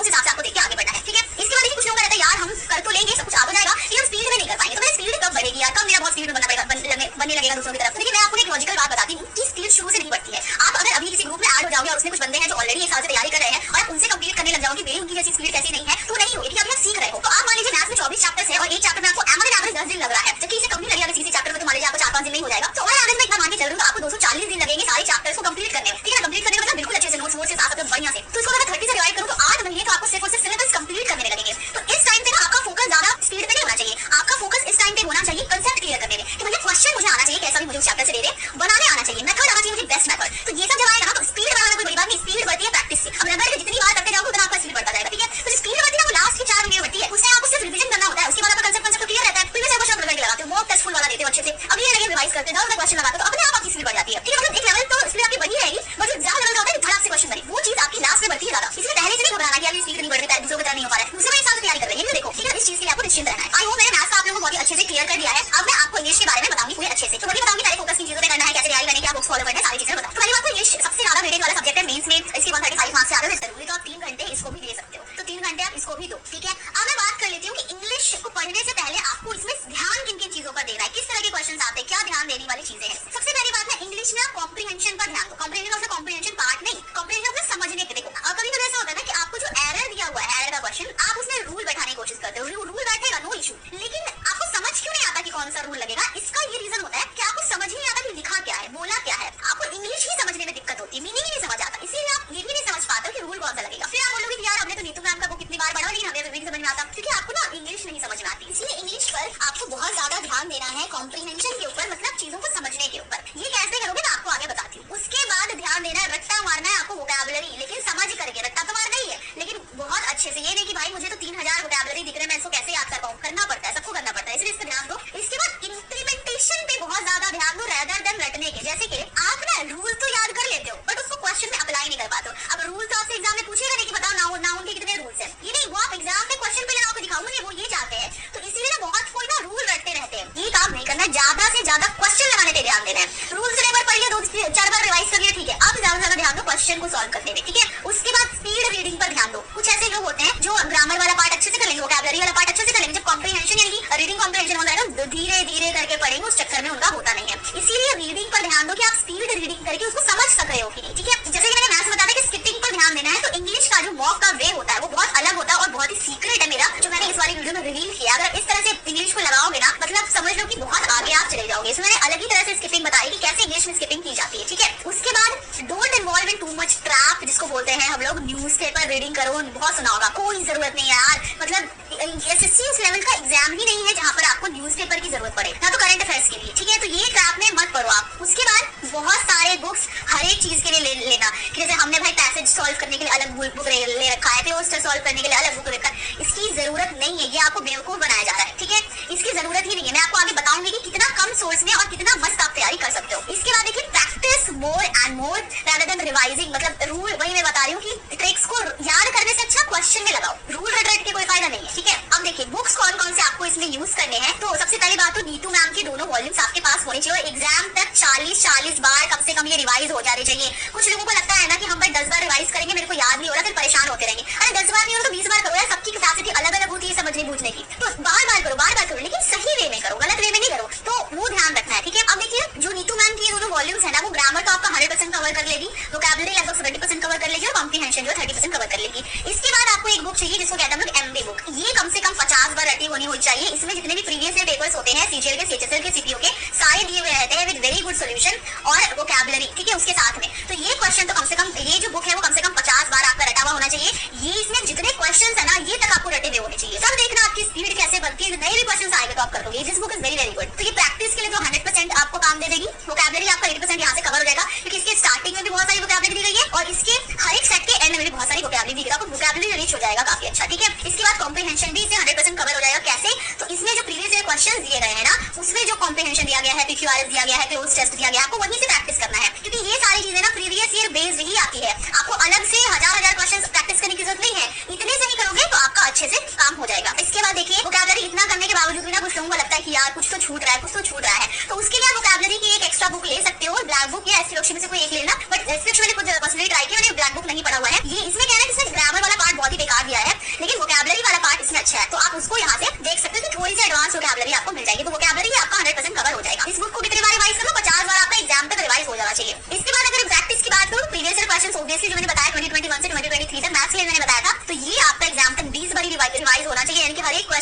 उनकी जैसी स्पीड कैसी नहीं है, तो नहीं होगी, अभी आप सीख रहे हो। तो आप मान लीजिए मैथ्स में 24 चैप्टर्स है और एक चैप्टर में आपको एवरेज 10 दिन लग रहा है, जबकि इसे कम नहीं लगेगा। किसी चैप्टर में तो मान लीजिए आपको 4-5 दिन में हो जाएगा, तो और एवरेज में इतना मान के चल रही हूं तो आपको 240 दिन लगेंगे सारे चैप्टर्स को कंप्लीट करने में, ठीक है ना। कंप्लीट करने का मतलब बिल्कुल अच्छे से नोट्स के साथ मतलब बढ़िया से। तो इसको अगर 30 से डिवाइड करूं तो 8 महीने तो आपको सिर्फ और सिर्फ सिलेबस कंप्लीट करने में लगेंगे। तो इस टाइम पे ना आपका फोकस ज्यादा स्पीड पे नहीं होना चाहिए, आपका फोकस इस टाइम पे होना चाहिए कंसेप्ट क्लियर करने में, कि भैया क्वेश्चन मुझे आना चाहिए, कैसा भी मुझे उस चैप्टर से दे दे, बनाने आना चाहिए, मेथड आना चाहिए मुझे, बेस्ट मेथड। तो ये सब जब आएगा ना तो स्पीड बढ़ाना कोई बड़ी बात नहीं, स्पीड बढ़ती है प्रैक्टिस से। अब रबर जितनी बार करते जाओगे उतना आपका स्पीड बढ़ता जाएगा, ठीक है। तो स्पीड बढ़ती है ना वो लास्ट की 4 महीने बढ़ती है, उससे आपको सिर्फ रिवीजन करना होता है, उसके बाद आपका कंसेप्ट क्लियर रहता है। फिर वैसे क्वेश्चन रिवीजन लगाते हो, मॉक टेस्ट फुल वाला देते हो अच्छे से, अब ये लगे रिवाइज करते जाओ, क्वेश्चन लगाते हो तो अपने आप आपकी स्पीड बढ़ जाती है, ठीक है। मतलब एक लेवल तो स्पीड आपकी बढ़ी रहेगी, बट जो एग्जाम लेवल का होता है धड़ाक से क्वेश्चन बनी, वो चीज आपकी लास्ट में बढ़ती है ज्यादा। इसलिए पहले से नहीं घबराना कि यार स्पीड नहीं बढ़ रही है, दूसरों की तरह नहीं हो पा रहा है, दूसरे हिसाब से तैयारी कर रहे हैं, ये देखो, ठीक है। इस चीज के लिए आपको निश्चिंत रहना है। आई होप मेरे मैथ्स आप लोगों को बहुत ही अच्छे से क्लियर कर दिया है। अब मैं आपको इंग्लिश के बारे में बताऊंगी पूरे अच्छे से, तो वही बताऊंगी पहले फोकस किन चीजों पे करना है, कैसे तैयारी करनी है, क्या बुक्स फॉलो करना है, सारी चीजें बता। तो पहली बात तो इंग्लिश सबसे ज्यादा वेटेज वाला सब्जेक्ट है मेंस में, इसके 135 मार्क्स से आ रहे हैं जरूरी, तो आप 3 घंटे इसको भी दे सकते हो, तो 3 घंटे आप इसको भी दो, ठीक है। अब मैं बात कर लेती हूँ कि इंग्लिश को पढ़ने से पहले आपको इसमें ध्यान किन किन चीजों पर देना है, किस तरह के क्वेश्चन आते हैं, क्या ध्यान देने वाली चीजें हैं। सबसे पहली बात है इंग्लिश में आप कॉम्प्रीहेंशन पर ध्यान दो। कॉम्प्रीहेंशन पार्ट नहीं, कॉम्प्रीहेंशन समझने के। देखो कभी कभी ऐसा होता है ना कि आपको जो एरर दिया हुआ है, एरर का क्वेश्चन, आप उसमें रूल बैठाने की कोशिश करते हो, रूल बैठेगा नो इशू, लेकिन आपको समझ क्यों नहीं आता कि कौन सा रूल लगेगा। इसका ये रीजन होता है कि आपको समझ नहीं आता कि लिखा क्या है, बोला क्या है। आपको इंग्लिश ही समझने में दिक्कत होती है, मीनिंग ही नहीं समझ आता, इसीलिए आप ये भी नहीं समझ पाते कि रूल कौन सा लगेगा। फिर आप बोलोगे कि यार हमने तो नीतू मैम का बुक कितनी बार पढ़ा, लेकिन हमें भी समझ में आता, क्योंकि आपको ना इंग्लिश नहीं समझ में आती। इसलिए इंग्लिश पर आपको बहुत ज्यादा ध्यान देना है, कॉम्प्रीहेंशन के ऊपर, मतलब चीजों को समझने के ऊपर। ये कैसे करोगे मैं आपको आगे बताती हूँ। उसके बाद ध्यान देना है, रट्टा मारना है आपको वोकैबुलरी, लेकिन समझ करके। रट्टा तो मारना ही है, लेकिन बहुत अच्छे से। ये नहीं कि भाई मुझे तो 3000 वोकैबुलरी दिख रहे हैं, मैं इसको कैसे याद कर पाऊँ, करना पड़ता है, सबको करना पड़ता है, इसलिए इस पर ध्यान दो। इसके बाद इंप्लीमेंटेशन पे बहुत ज्यादा ध्यान दो रेदर देन रटने के। जैसे कि आप ना रूल तो याद कर लेते हो, बट उसको क्वेश्चन में अप्लाई नहीं कर पाते हो। अब रूल तो आपसे एग्जाम में पूछेगा नहीं कि बताओ नाउन के कितने रूल्स हैं, ये नहीं, वो आप एग्जाम में क्वेश्चन पे लगा के दिखाओगे, वो ये चाहते हैं। तो इसीलिए ना बहुत कोई ना रूल रटते रहते हैं, ये काम नहीं करना, ज्यादा से ज्यादा क्वेश्चन लगाने पे ध्यान देना है। रूल से एक बार पढ़ लिया, 2-4 बार रिवाइज कर लिया, ठीक है। अब ज्यादा से ज्यादा ध्यान दो क्वेश्चन को सॉल्व करने में, ठीक है। उसके बाद स्पीड रीडिंग पर ध्यान दो। कुछ ऐसे लोग होते हैं जो ग्रामर वाला पार्ट अच्छे से कर लेंगे, वोकैबुलरी वाला पार्ट अच्छे से कर लेंगे, जब कॉम्प्रीहेंशन यानी कि रीडिंग कॉम्प्रीहेंशन होता है ना, धीरे धीरे करके पढ़ेंगे, उस चक्कर में उनका होता नहीं है। इसीलिए रीडिंग पर ध्यान दो कि आप स्पीड रीडिंग करके उसको समझ सक रहे हो कि नहीं, ठीक है। जैसे कि मैंने मैथ्स में बताया कि स्किपिंग पर ध्यान देना है, तो इंग्लिश का जो मॉक का वे होता है वो बहुत अलग होता है और बहुत ही सीक्रेट है मेरा, जो मैंने इस वाली वीडियो में रिवील किया। अगर इस तरह से इंग्लिश को लगाओगे ना, मतलब समझ लो कि बहुत आगे आप चले जाओगे। इसमें मैंने अलग ही तरह से स्किपिंग बताई कि कैसे इंग्लिश में स्किपिंग की जाती है, ठीक है। उसके बाद don't involve in too much trap, जिसको बोलते हैं हम लोग न्यूज़पेपर रीडिंग करो, बहुत सुना होगा, कोई जरूरत नहीं है यार। मतलब एसएससी उस लेवल का एग्जाम ही नहीं है जहाँ पर आपको न्यूज़पेपर की जरूरत पड़े, ना तो करंट अफेयर्स के लिए, ठीक है। तो ये ट्रैप में मत पढ़ो आप। उसके बाद बहुत सारे बुक्स हर एक चीज के लिए लेना, कि जैसे हमने भाई पैसेज सॉल्व करने के लिए अलग बुक ले रखा है, क्लोस्टर सॉल्व करने के लिए अलग बुक रखा है, इसकी जरूरत नहीं है, ये आपको बेवकूफ बनाया जा रहा है, ठीक है। इसकी जरूरत ही नहीं है। मैं आपको आगे बताऊंगी कि कितना कम सोर्स में और कितना मस्त आप तैयारी कर सकते हो। इसके बाद देखिए practice more and more rather than revising, मतलब रूल वही मैं बता रही हूँ कि ट्रिक्स को याद करने से अच्छा क्वेश्चन में लगाओ, रूल रट के कोई फायदा नहीं है, ठीक है। अब देखिए बुक्स कौन कौन से आपको इसमें यूज करने हैं। तो सबसे पहली बात तो नीतू मैम के दोनों वॉल्यूम्स आपके पास होने चाहिए, एग्जाम तक 40 बार कम से कम ये रिवाइज हो जाने चाहिए। कुछ लोगों को लगता है ना कि हम भाई 10 बार रिवाइज करेंगे, मेरे को याद नहीं हो रहा, फिर परेशान होते रहेंगे। अरे 10 बार नहीं हो तो 20 बार करो यार, सबकी कैपेसिटी अलग अलग होती है समझने बूझने की, तो बार बार करो, लेकिन सही वे में करो, गलत वे में नहीं करो, तो वो ध्यान रखना है, ठीक है। अब देखिए जो नीतू मैम की दोनों वॉल्यूम्स है ना, वो ग्रामर तो आपका 100% कवर कर लेगी, वोकैबुलरी लगभग 70% कवर कर लेगी और कॉम्प्रीहेंशन जो 30% कवर कर लेगी। इसके बाद आपको एक बुक चाहिए जिसको कहते हैं हम लोग एमबी बुक, ये कम से कम 50 बार रटी होनी चाहिए। इसमें जितने भी प्रीवियस ईयर पेपर्स होते हैं सीजीएल के, सीएचएसएल के, सीपीओ के, सारे दिए हुए रहते हैं विद वेरी गुड सॉल्यूशन और वोकैबुलरी, ठीक है, उसके साथ में। तो ये क्वेश्चन तो कम से कम, ये जो बुक है वो कम से कम 50 बार आपका रटा हुआ होना चाहिए। ये इसमें जितने क्वेश्चंस है ना, ये तक आपको रटे हुए होने चाहिए, तब देखना आपकी स्पीड कैसे बनती है। नए भी क्वेश्चंस आएंगे तो आप कर दोगे। This book is very very good. तो ये प्रैक्टिस के लिए तो 100% आपको काम दे देगी। वोकैबुलरी आपका 80% यहाँ से कवर हो जाएगा, क्योंकि इसके स्टार्टिंग में भी बहुत सारी वोकैबुलरी दी गई है और इसके हर एक सेट के एंड में भी बहुत सारी वोकैबुलरी दी गई, आपको वोकैबुलरी रीच हो जाएगा काफी अच्छा, ठीक है। इसके बाद कॉम्प्रीहेंशन भी इससे 100% कवर हो जाएगा। कैसे? तो इसमें जो प्रीवियस ईयर क्वेश्चंस दिए गए हैं ना, उसमें जो कॉम्प्रीहेंशन दिया गया है, पीक्यूआरएस दिया गया है, क्लोज टेस्ट दिया गया है, आपको वहीं से प्रैक्टिस करना है, क्योंकि ये सारी चीजें ना प्रीवियस ईयर बेस्ड ही आती है। आपको अलग से हजार क्वेश्चंस प्रैक्टिस करने की जरूरत नहीं है, इतने से ही करोगे तो आपका अच्छे से काम हो जाएगा। इसके बाद देखिए वोकैबुलरी इतना करने के बावजूद भी ना कुछ लोगों को लगता है कि यार कुछ तो छूट रहा है, तो उसके लिए वोकैबुलरी की एक एक्स्ट्रा बुक ले सकते हो, ब्लैक बुक या एसएससी में से कोई एक लेना। बट एसएससी मैंने कुछ पर्सनली ट्राई किया, मैंने ब्लैक बुक नहीं पढ़ा हुआ है। ये इसमें कहना है कि सिर्फ ग्रामर वाला पार्ट बहुत ही बेकार दिया है, लेकिन वोकैबुलरी वाला पार्ट इसमें अच्छा है, तो आप उसको यहाँ से देख सकते हो कि थोड़ी सी एडवांस वोकैबुलरी आपको मिल जाएगी। तो वोकैबुलरी आपका 100% कवर हो जाएगा। इस बुक को कितनी बार रिवाइज करो? 50 बार आपका एग्जाम तक रिवाइज हो जाना चाहिए। इसके बाद अगर प्रैक्टिस की बात करूँ, प्रीवियस ईयर क्वेश्चंस ऑब्वियसली जो मैंने बताया 2021 से 2023 तक मैथ्स के लिए मैंने बताया था, तो ये आपका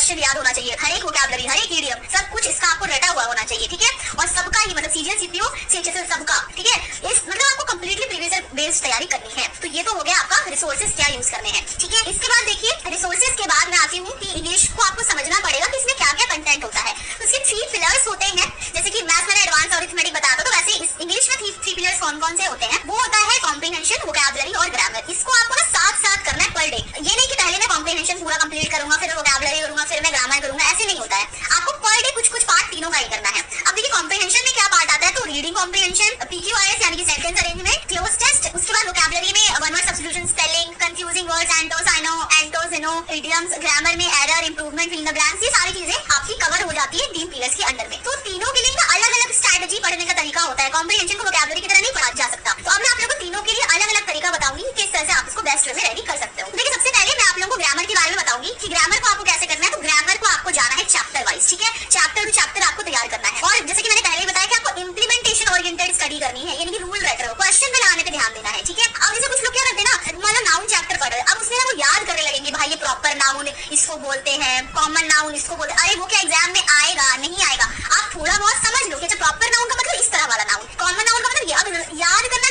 क्वेश्चन याद होना चाहिए, हर एक वोकैबुलरी, हर एक इडियम, सब कुछ इसका आपको रटा हुआ होना चाहिए, ठीक है। और सबका ही मतलब सीजीएल सीपीओ सीएचएसएल सबका, ठीक है। इस मतलब आपको कंप्लीटली प्रीवियस बेस्ड तैयारी करनी है। तो ये तो हो गया आपका रिसोर्सेज क्या यूज करने हैं, ठीक है। इसके बाद देखिए रिसोर्सेज के बाद मैं आती हूँ कि इंग्लिश को आपको समझना पड़ेगा कि इसमें क्या क्या कंटेंट होता है। तो इसके 3 पिलर्स होते हैं, जैसे कि मैथ्स में एडवांस अरिथमेटिक बताता, तो वैसे इस इंग्लिश में 3 पिलर्स कौन कौन से होते हैं, वो होता है कॉम्प्रिहेंशन, वोकैबुलरी और ग्रामर। इसको आपको ना साथ साथ करना है पर डे। ये नहीं कि पहले मैं कॉम्प्रिहेंशन पूरा कंप्लीट करूंगा, फिर वोकैबुलरी करूंगा, फिर मैं ग्रामर करूंगा, ऐसे नहीं होता है। आपको पर डे कुछ कुछ पार्ट तीनों का ही करना है। अब देखिए कॉम्प्रिहेंशन में क्या पार्ट आता है, तो रीडिंग कॉम्प्रिहेंशन, पीक्यूआरएस यानी कि सेंटेंस अरेंजमेंट, क्लोज टेस्ट। उसके बाद वोकैबुलरी में one word substitution, spelling, confusing words, एंटोसिनो, इडियम्स, ग्रामर में error, improvement, fill in the blanks, ये सारी चीजें आपकी कवर हो जाती है 3 पिलर्स के अंडर में। तो तीनों के लिए ना अलग अलग स्ट्रैटेजी पढ़ने का तरीका होता है। कॉम्प्रिहेंशन को वोकैबुलरी की तरह नहीं पढ़ा जा सकता। तो अब मैं आप लोगों को तीनों के लिए अलग अलग तरीका बताऊंगी कि किस तरह से आप इसको बेस्ट वे में रेडी कर सकते हो। देखिए सबसे पहले मैं आप लोगों को ग्रामर के बारे में बताऊंगी कि ग्रामर को आपको कैसे करना है। तो ग्रामर को आपको जाना है चैप्टर वाइज, ठीक है। चैप्टर टू चैप्टर आपको तैयार करना है। और जैसे कि मैंने पहले बताया कि आपको इंप्लीमेंटेशन ओरिएंटेड स्टडी करनी है, यानी कि रूल राइटर क्वेश्चन पे लगाने पे ध्यान देना है, ठीक है। अब जैसे कुछ लोग क्या करते हैं ना, मतलब नाउन चैप्टर पढ़ रहे हैं, अब उसमें ना वो याद करने लगेंगे, भाई ये प्रॉपर नाउन इसको बोलते हैं, कॉमन नाउन इसको बोलते हैं। अरे वो क्या एग्जाम में आएगा नहीं आएगा, आप थोड़ा बहुत समझ लो कि अच्छा प्रॉपर नाउन का मतलब इस तरह वाला नाउन, कॉमन नाउन का मतलब ये। अब याद करना,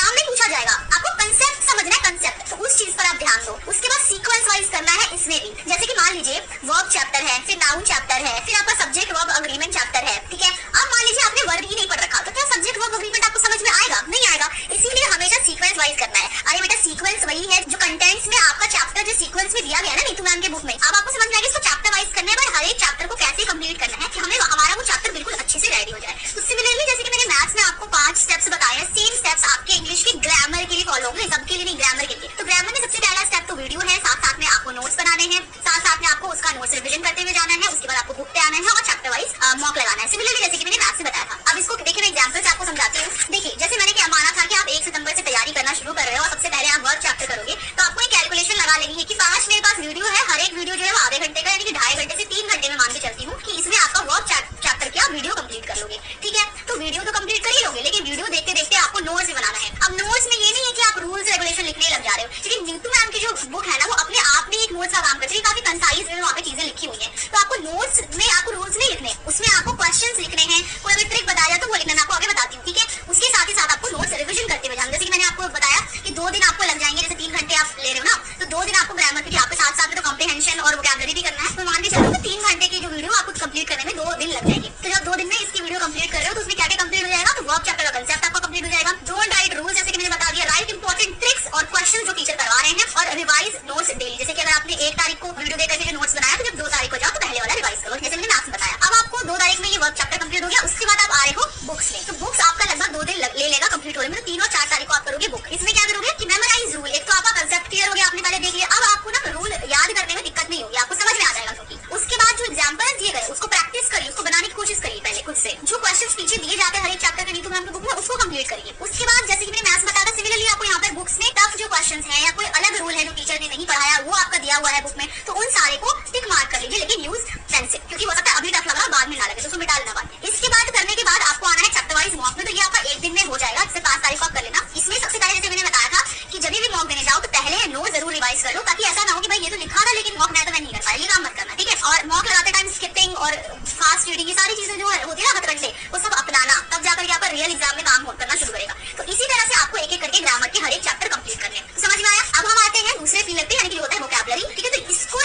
नाम नहीं पूछा जाएगा, आपको कंसेप्ट समझना है, कंसेप्ट। तो उस चीज पर आप ध्यान दो। उसके बाद सीक्वेंस वाइज करना है इसमें भी, जैसे कि मान लीजिए वर्ब चैप्टर है, फिर नाउन चैप्टर है, फिर आपका सब्जेक्ट वर्ब अग्रीमेंट चैप्टर है, ठीक है। अब मान लीजिए आपने वर्ब ही नहीं पढ़ रखा, तो क्या सब्जेक्ट वर्ब अग्रीमेंट आपको समझ में आएगा? नहीं आएगा। इसीलिए हमेशा सीक्वेंस वाइज करना है। अरे बेटा सीक्वेंस वही है जो कंटेंट्स में आपका चैप्टर जो सीक्वेंस में दिया गया है ना नीतू मैम के बुक में, अब आपको समझ में आएगा इसको चैप्टर वाइज करना है, पर हर एक चैप्टर को कैसे कंप्लीट करना है कि हमें हमारा वो चैप्टर बिल्कुल अच्छे से रेडी हो जाए। तो सिमिलरली जैसे कि मैंने मैथ्स में आपको 5 स्टेप्स बताए हैं, सेम स्टेप्स आपके इंग्लिश के ग्रामर के लिए फॉलो होंगे, सबके लिए नहीं, ग्रामर के लिए। तो ग्रामर में सबसे पहला स्टेप तो वीडियो है, साथ साथ में आपको नोट्स बनाने हैं, साथ साथ में आपको उसका नोट्स रिविजन करते हुए जाना है। उसके बाद आपको बुक पे आना है और चैप्टर वाइज मॉक लगाना है, सिमिलरली जैसे कि मैंने मैथ्स में बताया था। अब इसको देखिए मैं एग्जांपल से आपको समझाती हूँ। देखिए जैसे मैंने क्या माना था कि आप 1 सितंबर से तैयारी करना शुरू कर रहे हो और सबसे पहले आप वर्ब चैप्टर करोगे, तो आपको एक कैलकुलेशन लगा लेनी है कि 5 मेरे पास वीडियो है, हर एक वीडियो जो है वो आधे घंटे का, यानी कि 2.5 घंटे से 3 घंटे में मान के चलती हूँ कि इसमें आपका वर्ब चैप्टर क्या वीडियो कंप्लीट कर लोगे, ठीक है। तो वीडियो तो कंप्लीट कर ही लोगे, लेकिन वीडियो देखते देखते आपको नोट्स भी बनाना है। अब नोट्स में ये नहीं है कि आप रूल्स रेगुलेशन लिखने लग जा रहे हो, क्योंकि नीतू मैम की जो बुक है ना वो अपने आप में एक नोट्स का काम करती है, काफी कंसाइज में वहाँ पे चीजें लिखी हुई है। तो आपको नोट्स में आपको रूल्स नहीं लिखने, उसमें आपको क्वेश्चंस लिखने हैं, कोई अगर ट्रिक बताया जाए तो वो लिखना, मैं आपको आगे बताती हूँ, ठीक है। उसके साथ ही साथ आपको नोट्स रिविजन करते हुए जाना। जैसे कि मैंने आपको बताया कि 2 दिन आपको लग जाएंगे, जैसे 3 घंटे आप ले रहे हो ना, तो 2 दिन आपको ग्रामर के, आपके साथ साथ में तो कॉम्प्रिहेंशन और वोकैबुलरी भी करना है। तो मान के चलो 3 घंटे की जो वीडियो आपको कंप्लीट करने में 2 दिन लग जाएंगे। तो जब 2 दिन में इसकी वीडियो कंप्लीट कर रहे हो तो उसमें क्या क्या कंप्लीट हो जाएगा, तो वर्ब चैप्टर का कंसेप्ट आपका कंप्लीट हो जाएगा। डोंट राइट रूल्स, जैसे कि मैंने बता दिया, राइट इंपॉर्टेंट ट्रिक्स और क्वेश्चन जो टीचर करवा रहे हैं, और रिवाइज नोट्स डेली। जैसे कि अगर आपने 1 तारीख को वीडियो देख करके नोट्स बनाया, तो जब 2 तारीख को जाओ तो पहले वाला रिवाइज करो, जैसे मैंने मैथ्स में बताया। अब आपको 2 तारीख में ये वर्ब चैप्टर कंप्लीट हो गया, उसके बाद आप आ रहे हो बुक्स में। तो बुक्स आपका लगभग 2 दिन ले लेगा कंप्लीट होने में। तो 3 और 4 तारीख को आप करोगे बुक। इसमें क्या करोगे कि मेमोराइज रूल, एक तो आपका कंसेप्ट क्लियर हो गया, आपने पहले देख लिया। अब आपको ना रूल याद करने में दिक्कत नहीं होगी, आपको समझ में आ जाएगा। क्योंकि उसके बाद जो एग्जाम्पल दिए गए उसको प्रैक्टिस करिए, उसको बनाने की कोशिश करिए पहले खुद से। जो क्वेश्चंस पीछे दिए जाते हैं हर एक चैप्टर के नीतू मैम की बुक में, उसको कंप्लीट करिए। उसके बाद जैसे कि मैंने मैथ्स बताया था, सिमिलरली आपको यहाँ पर बुक्स में टफ जो क्वेश्चंस हैं या कोई अलग रूल है जो टीचर ने नहीं पढ़ाया वो आपका दिया हुआ है बुक में, तो उन सारे को टिक मार्क कर लीजिए, लेकिन यूज पेंसिल, क्योंकि हो सकता है अभी टफ लग रहा बाद में ना लगे, तो उसको मिटा लेना बाद। इसके बाद करने के बाद आपको आना है चैप्टर वाइज मॉक में। तो ये आपका 1 दिन में हो जाएगा, जैसे 5 तारीख को आप कर लेना। इसमें सबसे पहले जैसे मैंने बताया था कि जब भी मॉक देने जाओ तो पहले नोट जरूर रिवाइज कर लो, ताकि ऐसा ना हो कि भाई ये तो लिखा था लेकिन मॉक मैं तो नहीं कर पाया, ये काम मत करना, ठीक है। और मॉक लगाते टाइम स्किपिंग और फास्ट रीडिंग, ये सारी चीजें जो होती है ना हथकंडे, वो सब अपनाना, तब जाकर आपका रियल एग्जाम में काम करना शुरू करेगा। तो इसी तरह से आपको एक एक करके ग्रामर के हर एक चैप्टर कंप्लीट करने हैं। समझ में आया? अब हम आते हैं दूसरे पिलर पे, यानी कि होता है वोकैबुलरी, ठीक है। तो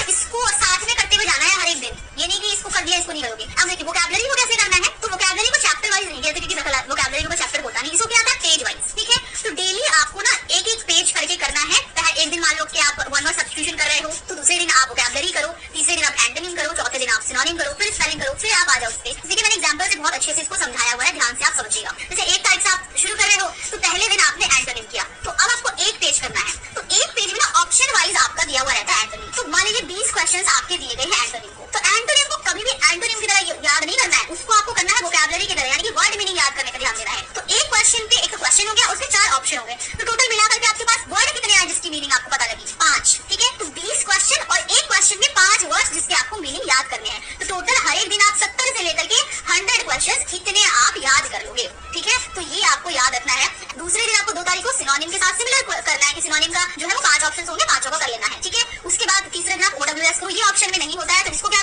इसको साथ में करते हुए जाना है हर एक दिन, ये नहीं कि इसको कर दिया इसको नहीं करोगे। अब देखिए वोकैबुलरी को कैसे करना है, तो वोकैबुलरी को चैप्टर वाइज नहीं, जैसे कि वोकैबुलरी को चैप्टर होता नहीं, इसको क्या आता है पेज वाइज, ठीक है। तो डेली आपको ना एक एक पेज करके करना है। पहले एक दिन मान लो कि आप वन वर्ड सब्स्टिट्यूशन कर रहे हो, तो दूसरे दिन आप वोकैबुलरी करो, तीसरे दिन आप एंटोनिम करो, चौथे दिन आप सिनोनिम करो, फिर स्पेलिंग करो, फिर आप आ जाओ उस पे। देखिए मैंने एग्जांपल से बहुत अच्छे से इसको समझाया हुआ है, ध्यान से आप समझिएगा। जैसे 1 तारीख से आप शुरू कर रहे हो, तो पहले दिन आपने एंटोनिम किया, तो अब आपको 1 पेज करना है। तो 1 पेज में ना ऑप्शन वाइज आपका दिया हुआ रहता है एंटोनिम। तो मान लीजिए 20 क्वेश्चंस आपके दिए गए हैं एंटोनिम को, तो एंटोनिम को कभी भी एंटोनिम की तरह याद नहीं करना है, उसको आपको करना है वोकैबुलरी की तरह, यानी कि वर्ड मीनिंग याद करने का ध्यान देना है। तो एक क्वेश्चन पे एक क्वेश्चन हो गया, उसके 4 ऑप्शन हो गए, तो टोटल मिलाकर के आपके पास वर्ड कितने आए जिसकी मीनिंग आपको पता लगी, 5, ठीक है। तो 20 क्वेश्चन और एक क्वेश्चन में 5 वर्ड्स जिसके आपको मीनिंग याद करने हैं। तो टोटल हर एक दिन आप 70 से लेकर के 100 क्वेश्चंस इतने आप याद कर लोगे, ठीक है। तो ये आपको याद रखना है। दूसरे दिन आपको 2 तारीख को सिनोनिम के साथ सिमिलर करना है कि सिनोनिम का जो है वो 5 ऑप्शन होंगे, 5 का कर लेना है, ठीक है। उसके बाद तीसरे दिन आप OWS को, ये ऑप्शन में नहीं होता है, तो इसको क्या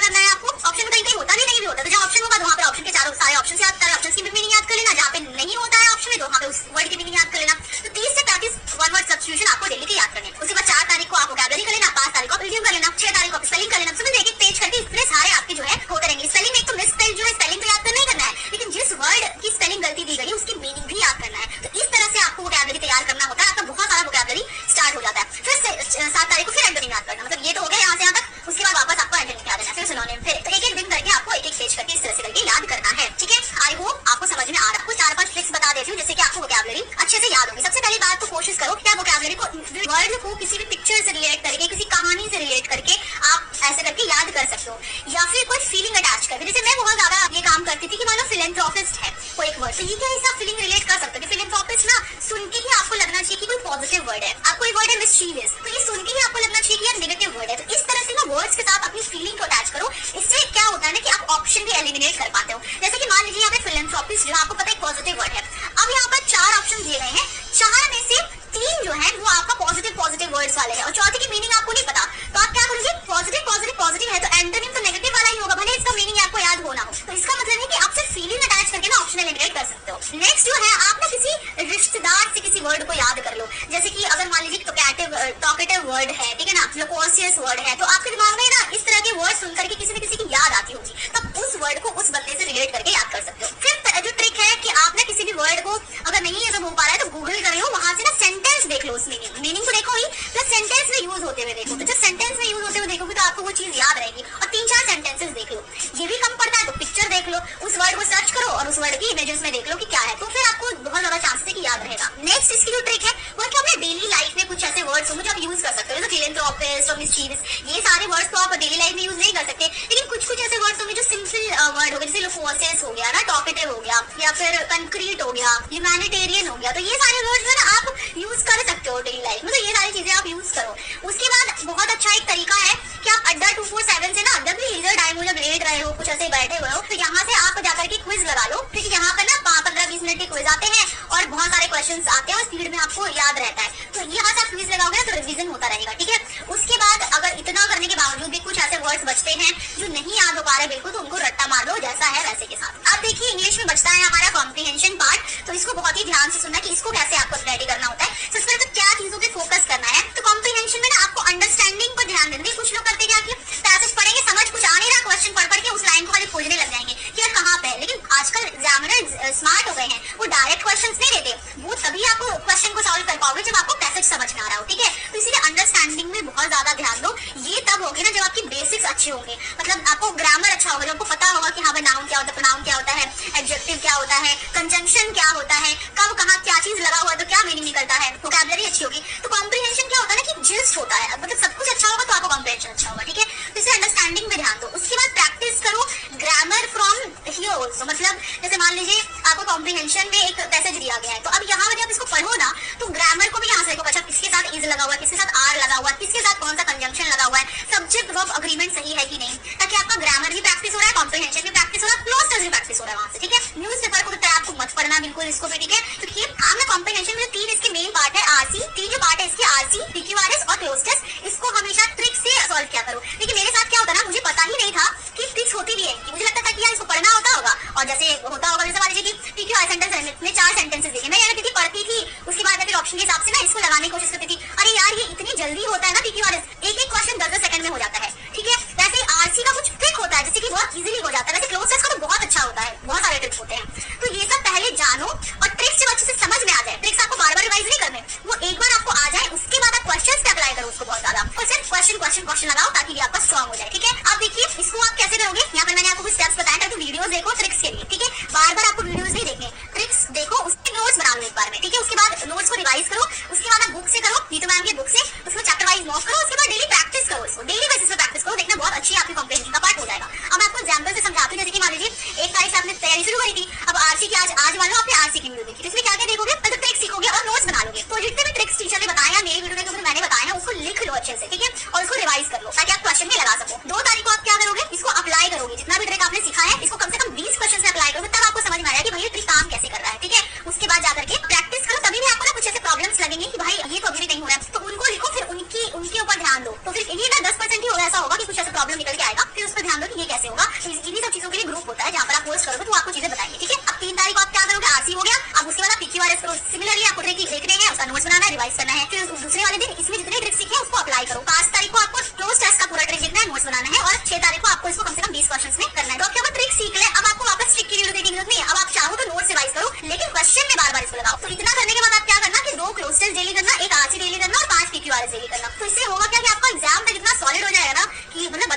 दो, या फिर कोई फीलिंग अटैच कर दो। जैसे मैं बहुत ज्यादा ये काम करती थी कि मान लो फिलेंथ्रोपिस्ट है कोई एक वर्ड, तो ये क्या है, आप फीलिंग रिलेट कर सकते हो। फिलेंथ्रोपिस्ट ना सुन के ही आपको लगना चाहिए कि कोई पॉजिटिव वर्ड है, आपको ये वर्ड है मिस्चीवियस, तो ये सुन के ही आपको लगना चाहिए कि यार नेगेटिव वर्ड है। तो इस तरह से ना वर्ड्स के साथ अपनी फीलिंग को अटैच करो, इससे क्या होता है ना कि आप ऑप्शन भी एलिमिनेट कर पाते हो। जैसे कि मान लीजिए यहाँ पे फिलेंथ्रोपिस्ट जो आपको पता है पॉजिटिव वर्ड है, अब यहाँ पर 4 ऑप्शन दिए गए हैं, 4 में से 3 जो है वो आपका पॉजिटिव वर्ड्स वाले हैं और चौथे की मीनिंग आपको नहीं पता, तो आप क्या करोगे, पॉजिटिव है तो एंटोनिम तो नेगेटिव वाला ही होगा, भले इसका मीनिंग आपको याद होना हो। तो इसका मतलब है कि आप सिर्फ फीलिंग अटैच करके ना ऑप्शन एलिमिनेट कर सकते हो। नेक्स्ट जो है, आप ना किसी रिश्तेदार से किसी वर्ड को याद कर लो। जैसे कि अगर मान लीजिए टॉकेटिव वर्ड है, ठीक है ना, लोकोसियस वर्ड है, तो आपके दिमाग में ना इस तरह के वर्ड सुनकर के किसी न किसी की याद आती होगी, तब उस वर्ड को उस बंदे से रिलेट करके याद कर सकते हो। फिर जो ट्रिक है कि आप ना किसी भी वर्ड को अगर नहीं ये सब हो पा रहा है तो गूगल कर लो, वहां से ना सेंटेंस देख लो, उस मीनिंग को देखो ही, प्लस सेंटेंस में यूज होते हुए देखो। तो जब सेंटेंस में यूज होते हुए देखोगे तो आपको वो चीज याद रहेगी। और 3-4 सेंटेंसेस देख लो, ये भी कम पड़ता है तो पिक्चर देख लो, उस वर्ड को सर्च करो और उस वर्ड की इमेजेस में देख लो कि क्या है, तो फिर आपको बहुत ज्यादा चांसेस है कि याद रहेगा। नेक्स्ट इसकी जो ट्रिक है वो है कि अपने डेली लाइफ में कुछ ऐसे वर्ड्स होंगे जो आप यूज कर सकते हो, जैसे फिलेंथ्रोपिस्ट और मिस्चीवियस, ये सारे वर्ड्स तो आप डेली लाइफ में यूज नहीं कर सकते, लेकिन कुछ ऐसे वर्ड्स होंगे जो सिंपल वर्ड हो गए, जैसे लोकोसियस हो गया ना, टॉकेटिव हो गया, या फिर कंक्रीट हो गया, ह्यूमैनिटेरियन हो गया, तो ये सारे वर्ड्स ना आप यूज कर सकते हो डेली लाइफ में, तो ये सारी चीजें आप यूज करो। उसके बाद बहुत अच्छा एक तरीका है कि आप अड्डा 247 से ना, जब भी लीजर टाइम हो, जब लेट रहे हो, कुछ ऐसे बैठे हुए हो, तो यहाँ से आप जाकर के क्विज लगा लो, क्योंकि यहाँ पर ना 15-20 मिनट के क्विज आते हैं और बहुत सारे क्वेश्चंस आते हैं और स्पीड में आपको याद रहता है, तो यहाँ से आप क्विज लगाओगे ना तो रिवीजन होता रहेगा, ठीक है। उसके बाद अगर इतना करने के बावजूद भी कुछ ऐसे वर्ड्स बचते हैं जो नहीं याद हो पा रहे बिल्कुल, तो उनको रट्टा मार लो, जैसा है वैसे के साथ। अब देखिए इंग्लिश में बचता है हमारा कॉम्प्रिहेंशन पार्ट, तो इसको बहुत ही ध्यान से सुनना कि इसको कैसे आपको रेडी करना होता है। सबसे पहले तो क्या चीजों पे फोकस करना है, तो कॉम्प्रिहेंशन में ना आपको अंडरस्टैंडिंग पर ध्यान देना है। कुछ लोग करते क्या कि पैसेज पढ़ेंगे, समझ कुछ आ नहीं रहा, क्वेश्चन पढ़ के उस लाइन को खाली खोजने लग जाएंगे कि यार कहाँ पे है, लेकिन आजकल एग्जामिनर स्मार्ट हो गए हैं, वो डायरेक्ट क्वेश्चंस नहीं देते, वो तभी आपको क्वेश्चन को सॉल्व कर पाओगे जब आपको पैसेज समझ में आ रहा हो, ठीक है। तो इसीलिए अंडरस्टैंडिंग में बहुत ज्यादा ध्यान दो, ये तब होगी ना जब आपकी बेसिक्स अच्छे होंगे, मतलब आपको ग्रामर अच्छा होगा, जब आपको पता होगा कि हाँ भाई नाउन क्या होता है, प्रोनाउन क्या होता है, एडजेक्टिव क्या होता है, कंजंक्शन क्या होता है, कब कहाँ क्या चीज लगा हुआ है तो क्या मीनिंग निकलता है, वोकैबुलरी अच्छी होगी। तो कॉम्प्रिहेंशन क्या होता है ना कि जिस्ट होता है, मतलब सब कुछ अच्छा होगा तो आपको कॉम्प्रिहेंशन अच्छा होगा, ठीक है। तो इसे अंडरस्टैंडिंग में ध्यान दो। उसके बाद प्रैक्टिस करो ग्रामर फ्रॉम हियर ऑल्सो, मतलब जैसे मान लीजिए आपको कॉम्प्रिहेंशन में एक पैसेज दिया गया है, तो अब यहाँ पर जब इसको पढ़ो ना तो ग्रामर को भी यहाँ से देखो, अच्छा किसके साथ इज लगा हुआ है, किसके साथ आर लगा हुआ है, किसके साथ कौन सा कंजंक्शन लगा हुआ है, सब्जेक्ट वर्ब अग्रीमेंट सही है कि नहीं, ताकि आपका ग्रामर भी प्रैक्टिस हो रहा है, कॉम्प्रिहेंशन भी प्रैक्टिस हो रहा है, क्लोज टेस्ट भी प्रैक्टिस हो रहा है वहां से, ठीक है। न्यूज़पेपर को तो आपको मत पढ़ना बिल्कुल इसको भी, ठीक है। तो देखिए आपने कॉम्प्रिहेंशन में 3 इसके मेन पार्ट है, आरसी, 3 जो पार्ट है इसके आरसी, पीक्यूआरएस और क्लोज टेस्ट, इसको हमेशा ट्रिक से सॉल्व किया करो। लेकिन मेरे साथ क्या होता है ना, मुझे पता ही नहीं था कि ट्रिक्स होती भी है, मुझे लगता था कि यार इसको पढ़ना होता होगा, और जैसे होता होगा, जैसे मान लीजिए कि पीक्यूआर सेंटेंस में 4 सेंटेंसेस देखे, मैं यार पढ़ती थी, उसके बाद फिर ऑप्शन के हिसाब से ना इसको लगाने की कोशिश करती थी, अरे यार ये इतनी जल्दी होता है ना पीक्यूआरएस, एक क्वेश्चन 10 सेकंड में हो जाता है, ठीक है। वैसे आरसी का कुछ ट्रिक होता है जैसे कि बहुत इजीली हो जाता है, वैसे क्लोज टेस्ट का तो बहुत अच्छा होता है, बहुत सारे ट्रिक्स होते हैं। तो ये सब पहले जानो और ट्रिक्स जब अच्छे से समझ में आ जाए, ट्रिक्स आपको बार-बार रिवाइज नहीं करने, वो एक बार आपको आ जाए उसके बाद आप क्वेश्चंस पे अप्लाई करो उसको बहुत ज्यादा, और सिर्फ क्वेश्चन लगाओ ताकि ये आपका स्ट्रांग हो जाए, ठीक है। अब देखिए इसको आप कैसे करोगे, यहाँ पर मैंने आपको कुछ स्टेप्स बताए थे, तो वीडियोस देखो ट्रिक्स के लिए, ठीक है। बार-बार आपको वीडियोस नहीं देखने, ट्रिक्स देखो, उसके नोट्स बना लो एक बार में, ठीक है। उसके बाद नोट्स को रिवाइज करो, उसके बाद आप बुक से करो, नीतू मैम की बुक से, उसको चैप्टर वाइज नोट करो, उसके बाद डेली प्रैक्टिस करो, इसको डेली बेसिस पे प्रैक्टिस करो, देखना बहुत अच्छी आपकी कॉम्प्रिहेंशन का पार्ट हो जाएगा। अब मैं आपको एग्जांपल से समझाती हूँ, जैसे कि मान लीजिए 1 तारीख से आपने तैयारी शुरू करी थी, अब आरसी की आज मान लो आपने आरसी की वीडियो देखी, तो इसमें क्या क्या देखोगे, पहले ट्रिक्स सीखोगे और नोट्स बना लोगे। तो जितने भी ट्रिक्स टीचर ने बताया, मेरी वीडियो में मैंने बताया है, उसको लिख लो अच्छे से, ठीक है, और उसको रिवाइज कर लो ताकि आप क्वेश्चन में लगा सको। 2 तारीख को आप क्या करोगे, इसको अप्लाई करोगे, जितना भी ट्रिक आपने सीखा है इसको कम से कम 20 क्वेश्चन से अप्लाई करोगे, तब आपको समझ में आएगा कि भाई ये ट्रिक काम कैसे कर रहा है, ठीक है। उसके बाद जाकर के प्रैक्टिस करो, तभी भी आपको ना कुछ ऐसे प्रॉब्लम्स लगेंगे कि भाई ये तो अभी भी नहीं हो रहा है, तो उनको लिखो, फिर उनके ऊपर ध्यान दो, तो फिर ये ना 10% ही होगा, ऐसा होगा कि कुछ ऐसे प्रॉब्लम निकल के आएगा, फिर उस पर ध्यान दो कि ये कैसे होगा। तो इन्हीं सब चीजों के लिए ग्रुप होता है जहाँ पर आप पोस्ट करोगे तो आपको चीजें बताएंगे, ठीक है। अब 3 तारीख को आप क्या करोगे, आरसी हो गया, अब उसके बाद आप पीक्यूआरएस करो, सिमिलरली आपको ट्रिक देखने हैं, उसका नोट्स बनाना है, रिवाइज करना है, फिर दूसरे वाले दिन इसमें जितने ट्रिक सीखे उसको अप्लाई करो। 5 तारीख को आपको क्लोज टेस्ट का पूरा ट्रिक देखना है, नोट्स बनाना है, और 6 तारीख को आपको इसको कम से कम 20 क्वेश्चंस में करना है। तो आपके ऊपर ट्रिक सीख ले, अब आपको वापस ट्रिक की वीडियो देखने की जरूरत नहीं है, अब आप चाहो तो नोट्स रिवाइज करो, लेकिन क्वेश्चन में बार-बार इसको लगाओ। तो इतना करने के बाद आप क्या करना कि 2 क्लोज टेस्ट डेली करना, 1 आरसी डेली करना और 5 पीक्यूआरएस डेली करना। तो इससे होगा क्या कि आपका एग्जाम में इतना सॉलिड हो जाएगा ना कि मतलब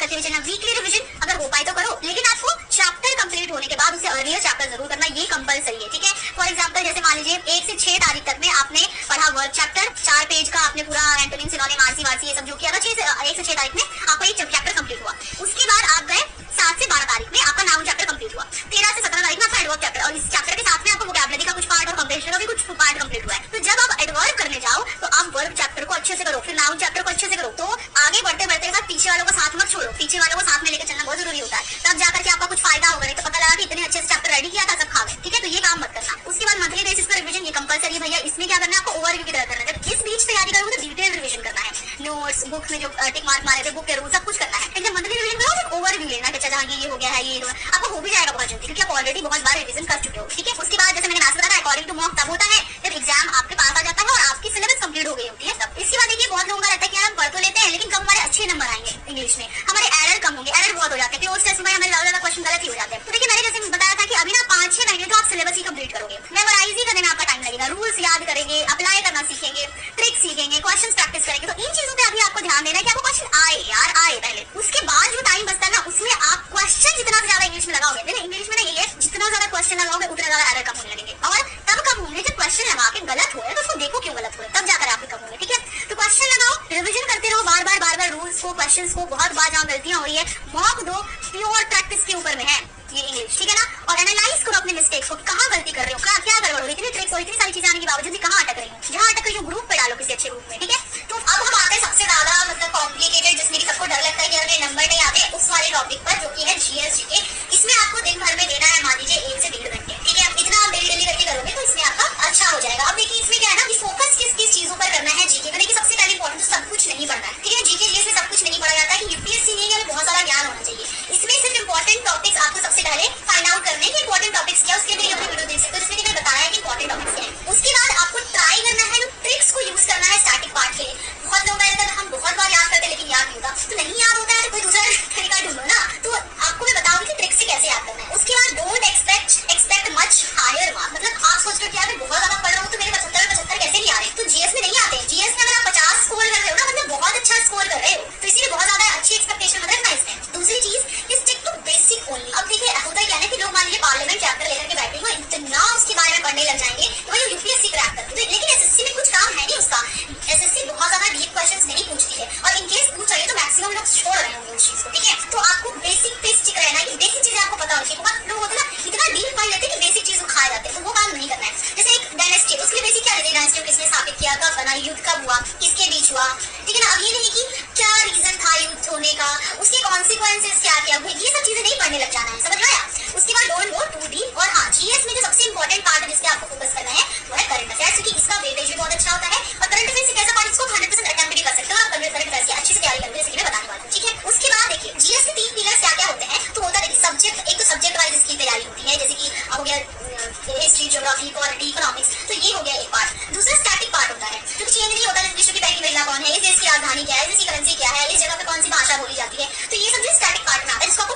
करते हुए चलना। वीकली रिवीजन अगर हो पाए तो करो, लेकिन आपको चैप्टर कंप्लीट होने के बाद उससे अर्लियर चैप्टर जरूर करना, ये कंपलसरी है, ठीक है। फॉर एग्जांपल जैसे मान लीजिए 1 से 6 तारीख तक में आपने पढ़ा वर्क चैप्टर, 4 पेज का आपने पूरा एंटोनिम सिनोनिम आरसी वारसी ये सब जो किया था, 1 से 6 तारीख में आपका एक चैप्टर कंप्लीट हुआ। उसके बाद आप गए 7 से 12 तारीख में आपका नाउन चैप्टर कंप्लीट हुआ। 13 से 17 तारीख में आपका एडवर्ब चैप्टर, और इस चैप्टर के साथ में आपको वोकैबुलरी का कुछ पार्ट और कंप्रेंशन का भी कुछ पार्ट कंप्लीट हुआ है। तो जब आप एडवर्ब करने जाओ तो आप वर्ब चैप्टर को अच्छे से करो, फिर नाउन चैप्टर को अच्छे से करो। तो आगे बढ़ते बढ़ते साथ पीछे वालों को साथ मत छोड़ो, पीछे वालों को साथ में लेकर चलना बहुत जरूरी होता है, तब जाकर के आपका कुछ फायदा होगा। नहीं तो पता लगा कि इतने अच्छे से चैप्टर रेडी किया था, सब खा गए, ठीक है। तो ये काम मत करना। उसके बाद मंथली बेसिस पर रिवीजन ये कंपलसरी है भैया। इसमें क्या करना है, आपको ओवरव्यू की तरह करना है। जब इस बीच तैयारी करोगे तो डिटेल रिवीजन करना है, नोट्स बुक में जो टिक मार्क मारे थे, बुक के रूल सब कुछ करना है। जब मंथली रिवीजन करो तो ओवरव्यू लेना कि अच्छा ये हो गया है, ये आपको हो भी जाएगा बहुत जल्दी, क्योंकि आप ऑलरेडी बहुत बार रिवीजन कर चुके हो, ठीक है। उसके बाद जैसे मैंने मैथ्स बताया अकॉर्डिंग टू मॉक तब होता है जब एग्जाम आपके पास आ जाता है और आपकी सिलेबस कंप्लीट हो गई होती है तब। इसके बाद देखिए बहुत लोगों का रहता है कि हम पढ़ तो लेते हैं लेकिन कब हमारे अच्छे नंबर आएंगे इंग्लिश में, हमारे एरर कम होंगे, एरर बहुत हो जाते हैं, प्योर टेस्ट में हमें ज्यादा क्वेश्चन गलत ही हो जाते हैं। तो देखिए मैंने जैसे बताया था कि अभी ना 5-6 महीने तो आप सिलेबस ही कंप्लीट करोगे, मेमोराइज ही करने में आपका टाइम लगेगा, रूल्स याद करेंगे, अप्लाई करना सीखेंगे, ट्रिक सीखेंगे, क्वेश्चन प्रैक्टिस करेंगे। तो इन चीजों पे अभी आपको ध्यान देना है कि आपको क्वेश्चन आए यार, आए पहले। उसके बाद जो टाइम बचता है ना उसमें आप क्वेश्चन जितना ज्यादा इंग्लिश में लगाओगे, देखिए इंग्लिश में ना ये है जितना ज्यादा क्वेश्चन लगाओगे उतना ज्यादा एरर कम होने लगेंगे। और तब कब होंगे जब क्वेश्चन लगा के गलत हो रहे तो उसको देखो क्यों गलत हो रहे, तब जाकर आपके कम होंगे, ठीक है। तो क्वेश्चन लगाओ, रिवीजन करते रहो बार बार रूल्स को, क्वेश्चंस को। बहुत बार जहाँ गलतियां हो रही है मॉक दो, प्योर प्रैक्टिस के ऊपर में है ये इंग्लिश, ठीक है ना। और एनालाइज करो अपने मिस्टेक्स को, कहाँ गलती कर रहे हो, क्या गड़बड़ हो रही है, इतनी ट्रिक्स और इतनी सारी चीजें आने के बावजूद भी कहाँ अटक रही हो, जहाँ अटक रही हो ग्रुप पे डालो किसी अच्छे ग्रुप में, ठीक है। तो अब हम आते हैं सबसे ज्यादा मतलब कॉम्प्लिकेटेड, जिसमें सबको डर लगता है कि अगर नंबर नहीं आते, उस वाले टॉपिक पर जो कि है जीएस जीके। इसमें आपको दिन भर में देना है मान लीजिए 1 से 1.5 घंटे, ठीक है। इतना आप डेली करके करोगे तो इसमें आपका अच्छा हो जाएगा। अब देखिए इसमें क्या है ना कि फोकस किस किस चीजों पर करना है जीके में। देखिए सबसे पहले इंपॉर्टेंट तो सब कुछ नहीं पढ़ना है, ठीक है। जीके जीएस में सब कुछ नहीं पढ़ा जाता है कि यूपीएससी नहीं है, बहुत सारा ज्ञान होना चाहिए। इसमें सिर्फ इंपॉर्टेंट टॉपिक्स आपको सबसे पहले फाइंड आउट करने के इंपॉर्टेंट टॉपिक्स क्या, उसके लिए अपनी वीडियो देख सकते हो जिसमें मैंने बताया कि इंपॉर्टेंट टॉपिक्स क्या है। उसके बाद आपको ट्राई करना है ट्रिक्स को यूज करना है स्टैटिक पार्ट के लिए। बहुत लोग कहते हैं हम बहुत बार याद करते हैं लेकिन याद नहीं होता, तो नहीं याद होता है तो कोई दूसरा तरीका ढूंढो ना। तो आपको मैं बताऊंगी कि ट्रिक्स से कैसे याद करना है। उसके बाद don't expect much higher marks. मतलब आप सोच रहे हो कि यार मैं बहुत ज्यादा पढ़ रहा हूँ तो मेरे 75 कैसे नहीं आ रहे, तो जीएस में नहीं आते। जीएस में अगर आप 50 स्कोर कर रहे हो ना मतलब बहुत अच्छा स्कोर कर रहे हो, तो इसीलिए बहुत ज्यादा अच्छी एक्सपेक्टेशन मत रखना इसमें। दूसरी चीज स्टिक टू बेसिक ओनली। अब देखिए होता क्या है कि लोग मान लीजिए पार्लियामेंट चैप्टर लेकर के बैठे हुए इतना उसके बारे में पढ़ने लग जाएंगे तो भाई यूपीएससी क्रैक कर दो, लेकिन एसएससी में कुछ काम है नहीं उसका। एसएससी बहुत ज्यादा डीप क्वेश्चंस नहीं पूछती है, और इनकेस पूछ रही है तो मैक्सिमम लोग छोड़ रहे होंगे उस चीज को, ठीक है। तो आपको बेसिक पे स्टिक रहना है कि बेसिक चीजें आपको पता होनी चाहिए। बहुत लोग होते हैं ना इतना डीप पढ़ लेते हैं कि बेसिक चीज को खा जाते हैं, तो वो काम नहीं करना है। जैसे एक डायनेस्टी, उसके बेसिक क्या रहती है, डायनेस्टी किसने स्थापित किया, कब बना, युद्ध कब हुआ, किसके बीच हुआ, ठीक है ना। अब ये नहीं कि क्या रीजन था युद्ध होने का, उसके कॉन्सिक्वेंसेस क्या क्या हुए, ये सब चीजें नहीं पढ़ने लग जाना है, समझ आया। उसके बाद डोंट गो टू डीप। और हाँ जीएस में जो सबसे इंपॉर्टेंट पार्ट है जिसपे आपको फोकस करना है वो है करंट अफेयर्स, क्योंकि इसका वेटेज भी बहुत अच्छा होता है। और करंट अफेयर्स एक ऐसा पार्ट इसको 100% अटेम्प्ट भी कर सकते हो, और करंट अफेयर्स की अच्छे से तैयारी करके जैसे कि मैं बताने वाला हूँ, ठीक है। उसके बाद देखिए जीएस के 3 पिलर्स क्या क्या होते हैं। तो होता है सब्जेक्ट, एक तो सब्जेक्ट वाइज इसकी तैयारी होती है, जैसे कि हो गया हिस्ट्री, ज्योग्राफी, पॉलिटी, इकोनॉमिक्स, तो ये हो गया एक पार्ट। दूसरा स्टैटिक पार्ट होता है, क्योंकि चेंज नहीं होता है विश्व की पहली महिला कौन है, इस देश की राजधानी क्या है, इस देश की करेंसी क्या है, इस जगह पे कौन सी भाषा बोली जाती है, तो ये सब जो स्टैटिक पार्ट में आता है जिसको आपको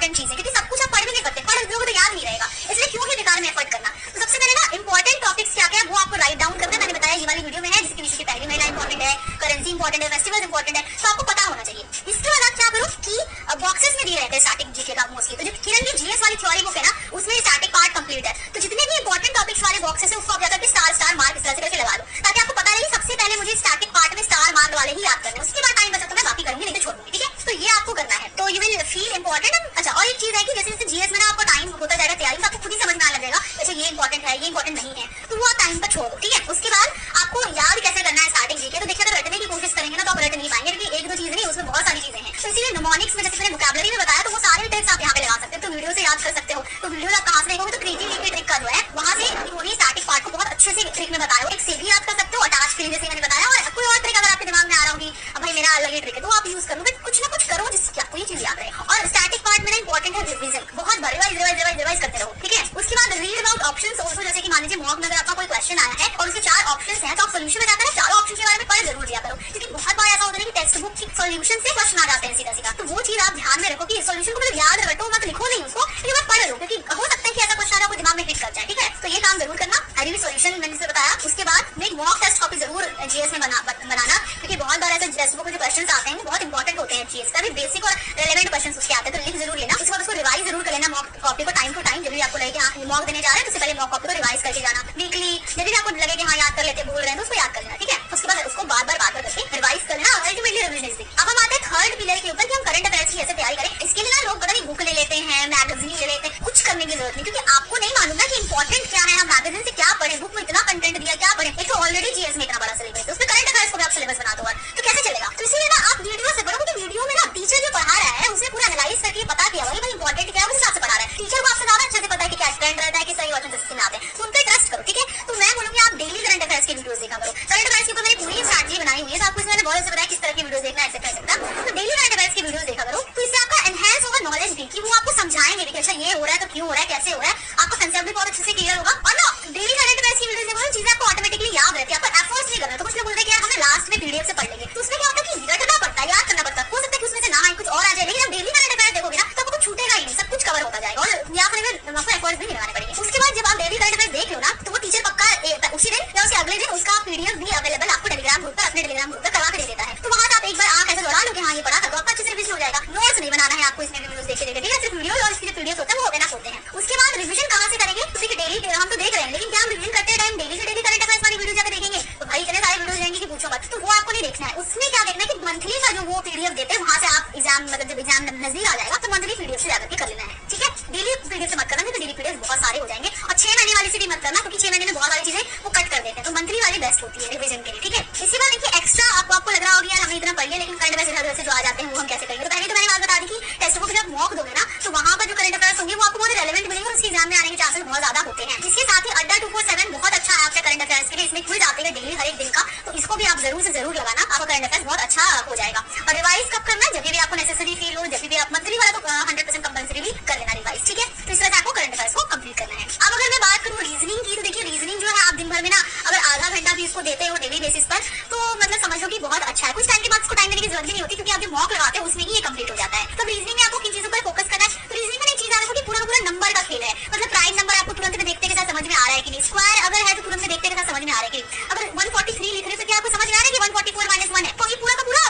इंपॉर्टेंट चीज है, क्योंकि सब कुछ आप पढ़ भी नहीं सकते, पढ़ लोगे तो याद नहीं रहेगा, इसलिए क्यों ही बेकार में एफर्ट करना। तो सबसे पहले ना इंपॉर्टेंट टॉपिक्स क्या क्या है वो आपको राइट डाउन करना है। मैंने बताया ये वाली वीडियो में है, जिसके पीछे पहली महिला इंपॉर्टेंट है, करेंसी इंपॉर्टेंट है, फेस्टिवल इंपॉर्टेंट है, तो आपको पता होना चाहिए। इसके बाद आप क्या करो कि बॉक्सेस में दिए रहते हैं स्टैटिक जीके का मोस्टली, तो जो किरण की जीएस वाली थ्योरी बुक है ना उसमें स्टैटिक पार्ट कंप्लीट है, तो जितने भी इंपॉर्टेंट टॉपिक्स वाले बॉक्सेस है उसको आप जाकर के स्टार स्टार मार्क इस तरह से करके लगा लो, ताकि आपको पता रहे सबसे पहले मुझे स्टैटिक पार्ट में स्टार मार्क वाले ही याद करने हैं, उसके बाद टाइम बचा तो मैं बाकी करूंगी, नहीं तो छोड़ दूंगी, ठीक है। तो ये आपको करना है, तो यू विल फील इंपॉर्टेंट। अच्छा, और एक चीज है कि जैसे जैसे जीएस में ना आपको टाइम होता जाएगा तैयारी, तो आपको खुद ही समझ में आने लगेगा अच्छा ये इंपॉर्टेंट है, ये इंपॉर्टेंट नहीं है, तो वो टाइम पर छोड़ दो, ठीक है। उसके बाद आपको याद कैसे करना है स्टार्टिंग जीके, तो देखिए अगर रटने की कोशिश करेंगे ना तो आप रट नहीं पाएंगे, क्योंकि एक दो चीजें नहीं उसमें बहुत सारी चीजें हैं। तो इसीलिए निमोनिक्स में जैसे मैंने वोकैबुलरी में बताया, तो वो सारे ट्रिक्स आप यहाँ पे लगा सकते हो, तो वीडियो से याद कर सकते हो। तो वीडियो आप कहाँ से देखोगे, तो क्रेजी लीग की ट्रिक का जो है वहाँ से उन्होंने स्टैटिक पार्ट को बहुत अच्छे से ट्रिक में बताया, एक से भी याद कर सकते हो, अटैच फीलिंग जैसे मैंने बताया, और कोई और ट्रिक अगर आपके दिमाग में आ रहा होगी अब भाई मेरा अलग ही ट्रिक है, तो आप यूज करो, बट कुछ ना कुछ करो जिससे आपको ये चीज याद रहे। और स्टैटिक पार्ट में ना इंपॉर्टेंट है रिवीजन, बहुत बार रिवाइज करते रहो, ठीक है। उसके बाद रीड अबाउट ऑप्शंस ऑल्सो, जैसे कि मान लीजिए मॉक में अगर आपका कोई क्वेश्चन आया है और उसके 4 ऑप्शंस हैं, तो आप सोल्यूशन में जाकर ना चारों ऑप्शन के बारे में पढ़ जरूर दिया करो, क्योंकि बहुत बार ऐसा होता है कि टेक्स्ट बुक की सोल्यूशन से क्वेश्चन आ जाते हैं सीधा सीधा, तो वो चीज आप ध्यान में रखो कि सोल्यूशन को मतलब याद रटो मत, लिखो नहीं उसको, लेकिन बस पढ़ लो, क्योंकि हो सकता है कि ऐसा क्वेश्चन आपको दिमाग में हिट कर जाए, ठीक है। तो ये काम जरूर करना, हरी भी सोल्यूशन मैंने जैसे बताया। उसके बाद एक मॉक टेस्ट कॉपी जरूर जीएस में बनाना, क्योंकि बहुत बार ऐसे टेक्स्ट बुक में जो क्वेश्चन आते हैं बहुत इंपॉर्टेंट होते हैं जीएस का, भी बेसिक और रेलेवेंट क्वेश्चन उसके आते हैं, तो लिख जरूर लेना। उसके बाद उसको रिवाइज जरूर कर लेना, मॉक कॉपी को टाइम टू टाइम, जब भी आपको लगे हाँ मॉक देने जा रहे हैं तो उससे पहले मॉक कॉपी को रिवाइज करके जाना, वीकली जब भी आपको लगे कि हाँ याद कर लेते बोल रहे हैं तो उसको याद कर लेना, ठीक है। उसके बाद उसको बार बार करके रिवाइज कर लेना, अल्टीमेटली रिवीजन। अब हम आते हैं थर्ड पिलर के ऊपर कि हम करंट अफेयर्स की कैसे तैयारी करें। इसके लिए ना लोग पता नहीं बुक ले लेते हैं, मैगजीन ले लेते हैं, कुछ करने की जरूरत नहीं, क्योंकि आपको नहीं मालूम ना कि इंपॉर्टेंट क्या है, हम मैगजीन से क्या पढ़े, बुक में इतना कंटेंट दिया क्या पढ़े। एक तो ऑलरेडी जीएस में इतना बड़ा सिलेबस है, उसमें करंट अफेयर्स को भी आप सिलेबस बना दो, तो कैसे चलेगा। तो इसीलिए ना आप वीडियो से पढ़ो, क्योंकि वीडियो में ना टीचर जो पढ़ा रहा है उसे पूरा एनालाइज करके पता किया भाई इंपॉर्टेंट क्या है, उस हिसाब से पढ़ा रहा है। टीचर को आपसे ज्यादा अच्छे से पता है कि क्या ट्रेंड रहता है, कि सही क्वेश्चन जिससे आते हैं, तो उन पे ट्रस्ट करो, ठीक है। तो मैं बोलूंगी आप डेली करंट अफेयर्स की वीडियोस देखा करो। करंट अफेयर्स के ऊपर मैंने पूरी स्ट्रैटेजी बनाई हुई है, तो आपको इसमें बहुत अच्छे बताया किस तरह की वीडियोस देखना है, एक्सेट्रा एक्सेट्रा। तो डेली करंट अफेयर्स की वीडियोस देखा करो, तो इससे आपका एनहांस होगा नॉलेज भी, कि वो आपको समझाएंगे कि अच्छा ये हो रहा है तो क्यों हो रहा है, कैसे हो रहा है, आपको कंसेप्ट भी बहुत अच्छे से क्लियर होगा। और ना डेली करंट अफेयर्स की वीडियोस देखो, चीजें आपको ऑटोमेटिकली याद रहती है, आपको एफर्ट्स नहीं करना। तो कुछ लोग बोलते हैं कि यार हमें लास्ट में पीडीएफ से पढ़ लेंगे, तो उसमें क्या होता है कि रटना पड़ता है, याद करना पड़ता है, हो सकता है कि उसमें से ना आए कुछ और आ जाए, लेकिन आप डेली करंट अफेयर्स देखोगे ना तो आपको छूटेगा ही नहीं, सब कुछ कवर होता जाएगा, और यहाँ पर आपको एफर्ट्स भी नहीं लगाने पड़ेंगे। उसके बाद जब आप डेली करंट अफेयर्स देख लो ना, तो वो टीचर पक्का उसी दिन या उसके अगले दिन उसका पीडीएफ भी अवेलेबल आपको टेलीग्राम ग्रुप पर, अपने टेलीग्राम ग्रुप पर करवा के दे देता है। तो वहां आप एक बार आंख ऐसे दौड़ा लो कि हाँ ये पढ़ा था, तो आपका अच्छे से रिवीजन हो जाएगा। नोट्स नहीं बनाना है आपको इसमें वीडियोस देखते देखते, ठीक है। सिर्फ वीडियो और इसके जो पीडीएफ होता है वो अवेलेबल होते हैं। उसके बाद रिवीजन कहां से करेंगे, तो देखिए डेली हम तो देख रहे हैं, लेकिन क्या हम रिवीजन करते टाइम डेली से डेली करंट अफेयर्स वाली वीडियो जाकर देखेंगे, तो भाई इतने सारे वीडियोस रहेंगे कि पूछो मत। तो वो आपको नहीं देखना है, उसमें क्या देखना है कि मंथली का जो वो पीडीएफ देते हैं वहां से आप एग्जाम मतलब जब एग्जाम नजदीक आ जाएगा तो मंथली पीडीएफ से जाकर के कर लेना है, ठीक है। डेली पीडीएफ से मत करना, तो डेली पीडीएफ बहुत सारे हो जाएंगे, और 6 महीने वाली से भी मत करना, क्योंकि 6 महीने में बहुत सारी चीजें वो कट कर देते हैं, तो मंथली वाली बेस्ट होती है रिवीजन के लिए, ठीक है। इसी बात देखिए एक्स्ट्रा आपको लग रहा होगा यार हमने इतना पढ़ लिया, लेकिन करंट अफेयर्स से जो आ जाते हैं वो हम कैसे करेंगे। तो पहले तो मैंने बात बता दी कि टेस्ट बुक जब मॉक दोगे ना तो वहां पर जो करंट अफेयर्स होंगे वो आपको बहुत रेलेवेंट मिलेंगे, और उसके एग्जाम में आने के चांसेस बहुत ज्यादा होते हैं। इसके साथ ही अड्डा 247 बहुत अच्छा है आपके करंट अफेयर्स के लिए, इसमें क्विज आते हैं डेली हर एक दिन का, तो इसको भी आप जरूर से जरूर लगाना, आपका करंट अफेयर्स बहुत अच्छा हो जाएगा। और रिवाइज कब करना है, जब भी आपको नेसेसरी फील हो, जब भी आप मंथली वाला तो 100% कंपल्सरी भी कर लेना रिवाइज, ठीक है। तो इस तरह से आपको करंट अफेयर्स को कंप्लीट करना है। अब अगर मैं बात करूँ रीजनिंग की, तो देखिए रीजनिंग जो है आप दिन भर में ना अगर आधा घंटा भी इसको देते हो डेली बेसिस पर, तो मतलब समझ लो कि बहुत अच्छा है। कुछ टाइम के बाद इसको टाइम देने की जरूरत भी नहीं होती, क्योंकि आप जो मॉक लगाते हो उसमें ही ये कंप्लीट हो जाता है। तो रीजनिंग में आपको किन चीजों पर फोकस करना है, तो रीजनिंग में एक चीज देखो कि पूरा पूरा नंबर का खेल है, मतलब प्राइम नंबर आपको तुरंत में देखते के साथ समझ में आ रहा है कि नहीं, स्क्वायर अगर है तो तुरंत में देखते के साथ समझ में आ रहा है कि अगर 143 लिख रहे हो तो क्या आपको समझ में आ रहा है कि 144 - 1 है, तो ये पूरा का पूरा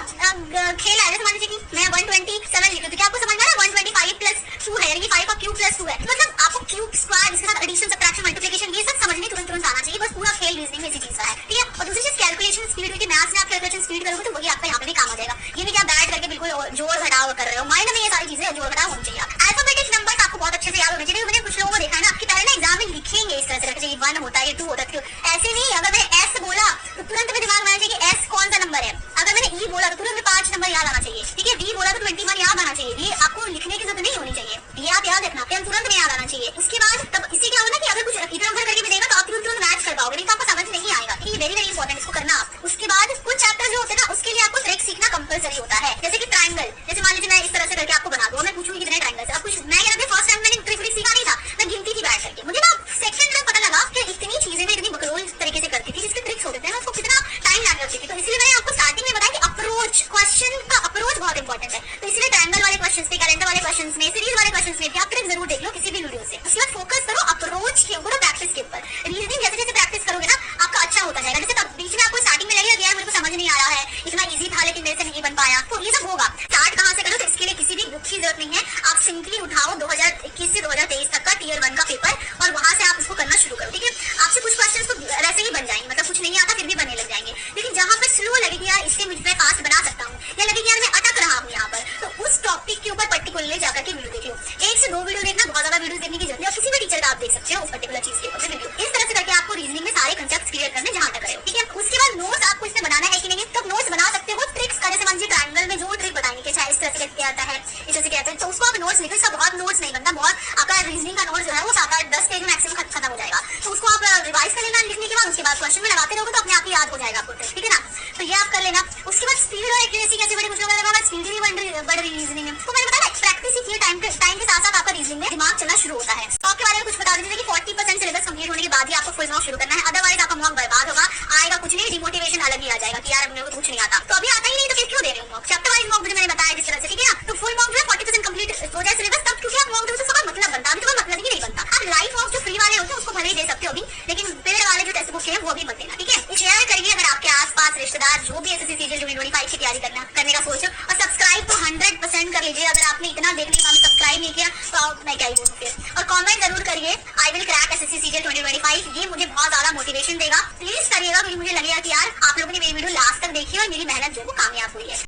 खेल है। जैसे मान लीजिए कि मैं 127 लिख रही हूं, तो क्या आपको समझ में आ रहा है 125 + 2 है, यानी कि 5 का क्यूब + 2 है, मतलब आपको क्यूब स्क्वायर इसके साथ एडिशन सब्ट्रैक्शन मल्टीप्लिकेशन ये सब समझने तुरंत आना चाहिए, बस पूरा खेल रीजनिंग में इसी चीज का है, ठीक है। और दूसरी चीज कैलकुलेशन स्पीड, क्योंकि मैथ्स में आप कैलकुलेशन स्पीड करोगे तो वही आपका यहाँ पे भी काम आ जाएगा, ये नहीं कि आप बैठ करके बिल्कुल जोड़ घटाव कर रहे हो, माइंड में ये सारी चीजें जोड़ घटाव होनी चाहिए। अल्फाबेटिक नंबर्स आपको बहुत अच्छे से याद होने चाहिए। मैंने कुछ लोगों को देखा है ना कि पहले ना एग्जाम में लिखेंगे इस तरह से, 1 होता है, ये 2 होता है, ऐसे नहीं। अगर मैंने एस बोला तो तुरंत में दिमाग में आना चाहिए कि एस कौन सा नंबर है, अगर मैंने ई बोला तो तुरंत में 5 नंबर याद आना चाहिए, ठीक है। डी बोला तो 21 याद आना चाहिए, ये आपको लिखने की जरूरत नहीं होनी चाहिए, ये आप याद रखना, पेन तुरंत में याद आना चाहिए। उसके बाद तब इससे क्या होगा कि अगर कुछ इधर उधर करके भी देगा तो आप तुरंत मैच कर पाओगे, नहीं तो आपको समझ नहीं आएगा, ये वेरी वेरी इंपॉर्टेंट, इसको करना आप। उसके बाद कुछ चैप्टर जो होते हैं ना उसके लिए आपको ट्रिक सीखना कंपलसरी होता है, जैसे कि ट्रायंगल, जैसे मान लीजिए मैं इस तरह से करके आपको बना दूं, मैं पूछूंगी कितने ट्रायंगल्स है, अब कुछ मैं कहना फर्स्ट टाइम मैंने ट्रिक सीखा नहीं था, मैं गिनती थी बैठ करके, मुझे ना सेकंड में पता लगा कि इतनी चीजें मैं इतनी बकरोल तरीके से करती थी, जिसके ट्रिक्स होते थे ना उसको कितना टाइम लग जाती थी। तो इसलिए मैंने आपको स्टार्टिंग में बताया कि अप्रोच, क्वेश्चन का अप्रोच बहुत इंपॉर्टेंट है, तो इसलिए ट्रायंगल वाले क्वेश्चंस पे, कैलेंडर वाले क्वेश्चंस में, सीरीज वाले क्वेश्चंस क्वेश्चन मुझे फास्ट बना सकता हूँ, या लगे कि यार मैं अटक रहा हूँ यहाँ पर, तो उस टॉपिक के ऊपर पर्टिकुलरली जाकर के वीडियो देखियो। 1 से 2 वीडियो देखना, बहुत ज्यादा वीडियो देखने की जरूरत है, और किसी भी टीचर का आप देख सकते हो उस पर्टिकुलर चीज के ऊपर वीडियो। इस तरह से करके आपको रीजनिंग में सारे कंसेप्ट क्लियर करने जहां तक रहे, ठीक है। उसके बाद नोट्स आपको इसमें बनाना है कि नहीं, तो नोट्स बना सकते हो ट्रिक्स का। जैसे मान लीजिए ट्रायंगल में जो ट्रिक बताएंगे कि चाहे इस तरह से करके आता है, इस तरह से कहते हैं, तो उसको आप नोट्स लिखो। इसका बहुत नोट्स नहीं बनता, बहुत आपका रीजनिंग का नोट्स जो है वो 7-8-10 पेज में मैक्सिमम खत्म हो जाएगा। तो उसको आप रिवाइज कर लेना लिखने के बाद, उसके बाद क्वेश्चन में लगाते रहोगे तो अपने आप ही याद हो जाएगा आपको, ठीक है ना। तो ये आप कर लेना। उसके बाद स्पीड और एक्यूरेसी कैसे बढ़े, कुछ लोग बोलेंगे स्पीड ही बढ़ रही रीजनिंग में, तो मैंने बताया प्रैक्टिस ही किए, टाइम के साथ साथ आपका रीजनिंग में दिमाग चलना शुरू होता है। तो आपके बारे में कुछ बता दीजिए कि 40% सिलेबस कंप्लीट होने के बाद ही आपको फुल मॉक शुरू करना है, अदरवाइज आपका मॉक बर्बाद होगा, आएगा कुछ नहीं, डिमोटिवेशन अलग ही आ जाएगा कि यार मेरे को कुछ नहीं आता, तो अभी आता ही नहीं तो फिर क्यों दे रहे हो मॉक। चैप्टर वाइज मॉक मैंने बताया जिस तरह से, ठीक है ना। तो फुल मॉक जो है 40% कंप्लीट हो जाए सिलेबस तब, क्योंकि आप मॉक दो तो सब मतलब बनता, अभी तो मतलब ही नहीं बनता। आप लाइव मॉक जो फ्री वाले होते हैं उसको भले ही दे सकते हो अभी, लेकिन पेड वाले जो टेक्स्ट बुक है वो भी मत देना, ठीक है। शेयर करिए अगर आपके आसपास रिश्तेदार जो भी एसएससी सीजीएल 2025 की तैयारी करने का सोचो, और सब्सक्राइब तो 100% कर लीजिए। अगर आपने इतना देखने के बाद सब्सक्राइब नहीं किया तो आप मैं क्या ही बोलूं फिर। और कमेंट जरूर करिए I will crack SSC CGL 2025, ये मुझे बहुत ज्यादा मोटिवेशन देगा। प्लीज करिएगा, क्योंकि मुझे लगेगा कि यार आप लोगों ने मेरी वीडियो लास्ट तक देखी और मेरी मेहनत जो है वो कामयाब हुई है।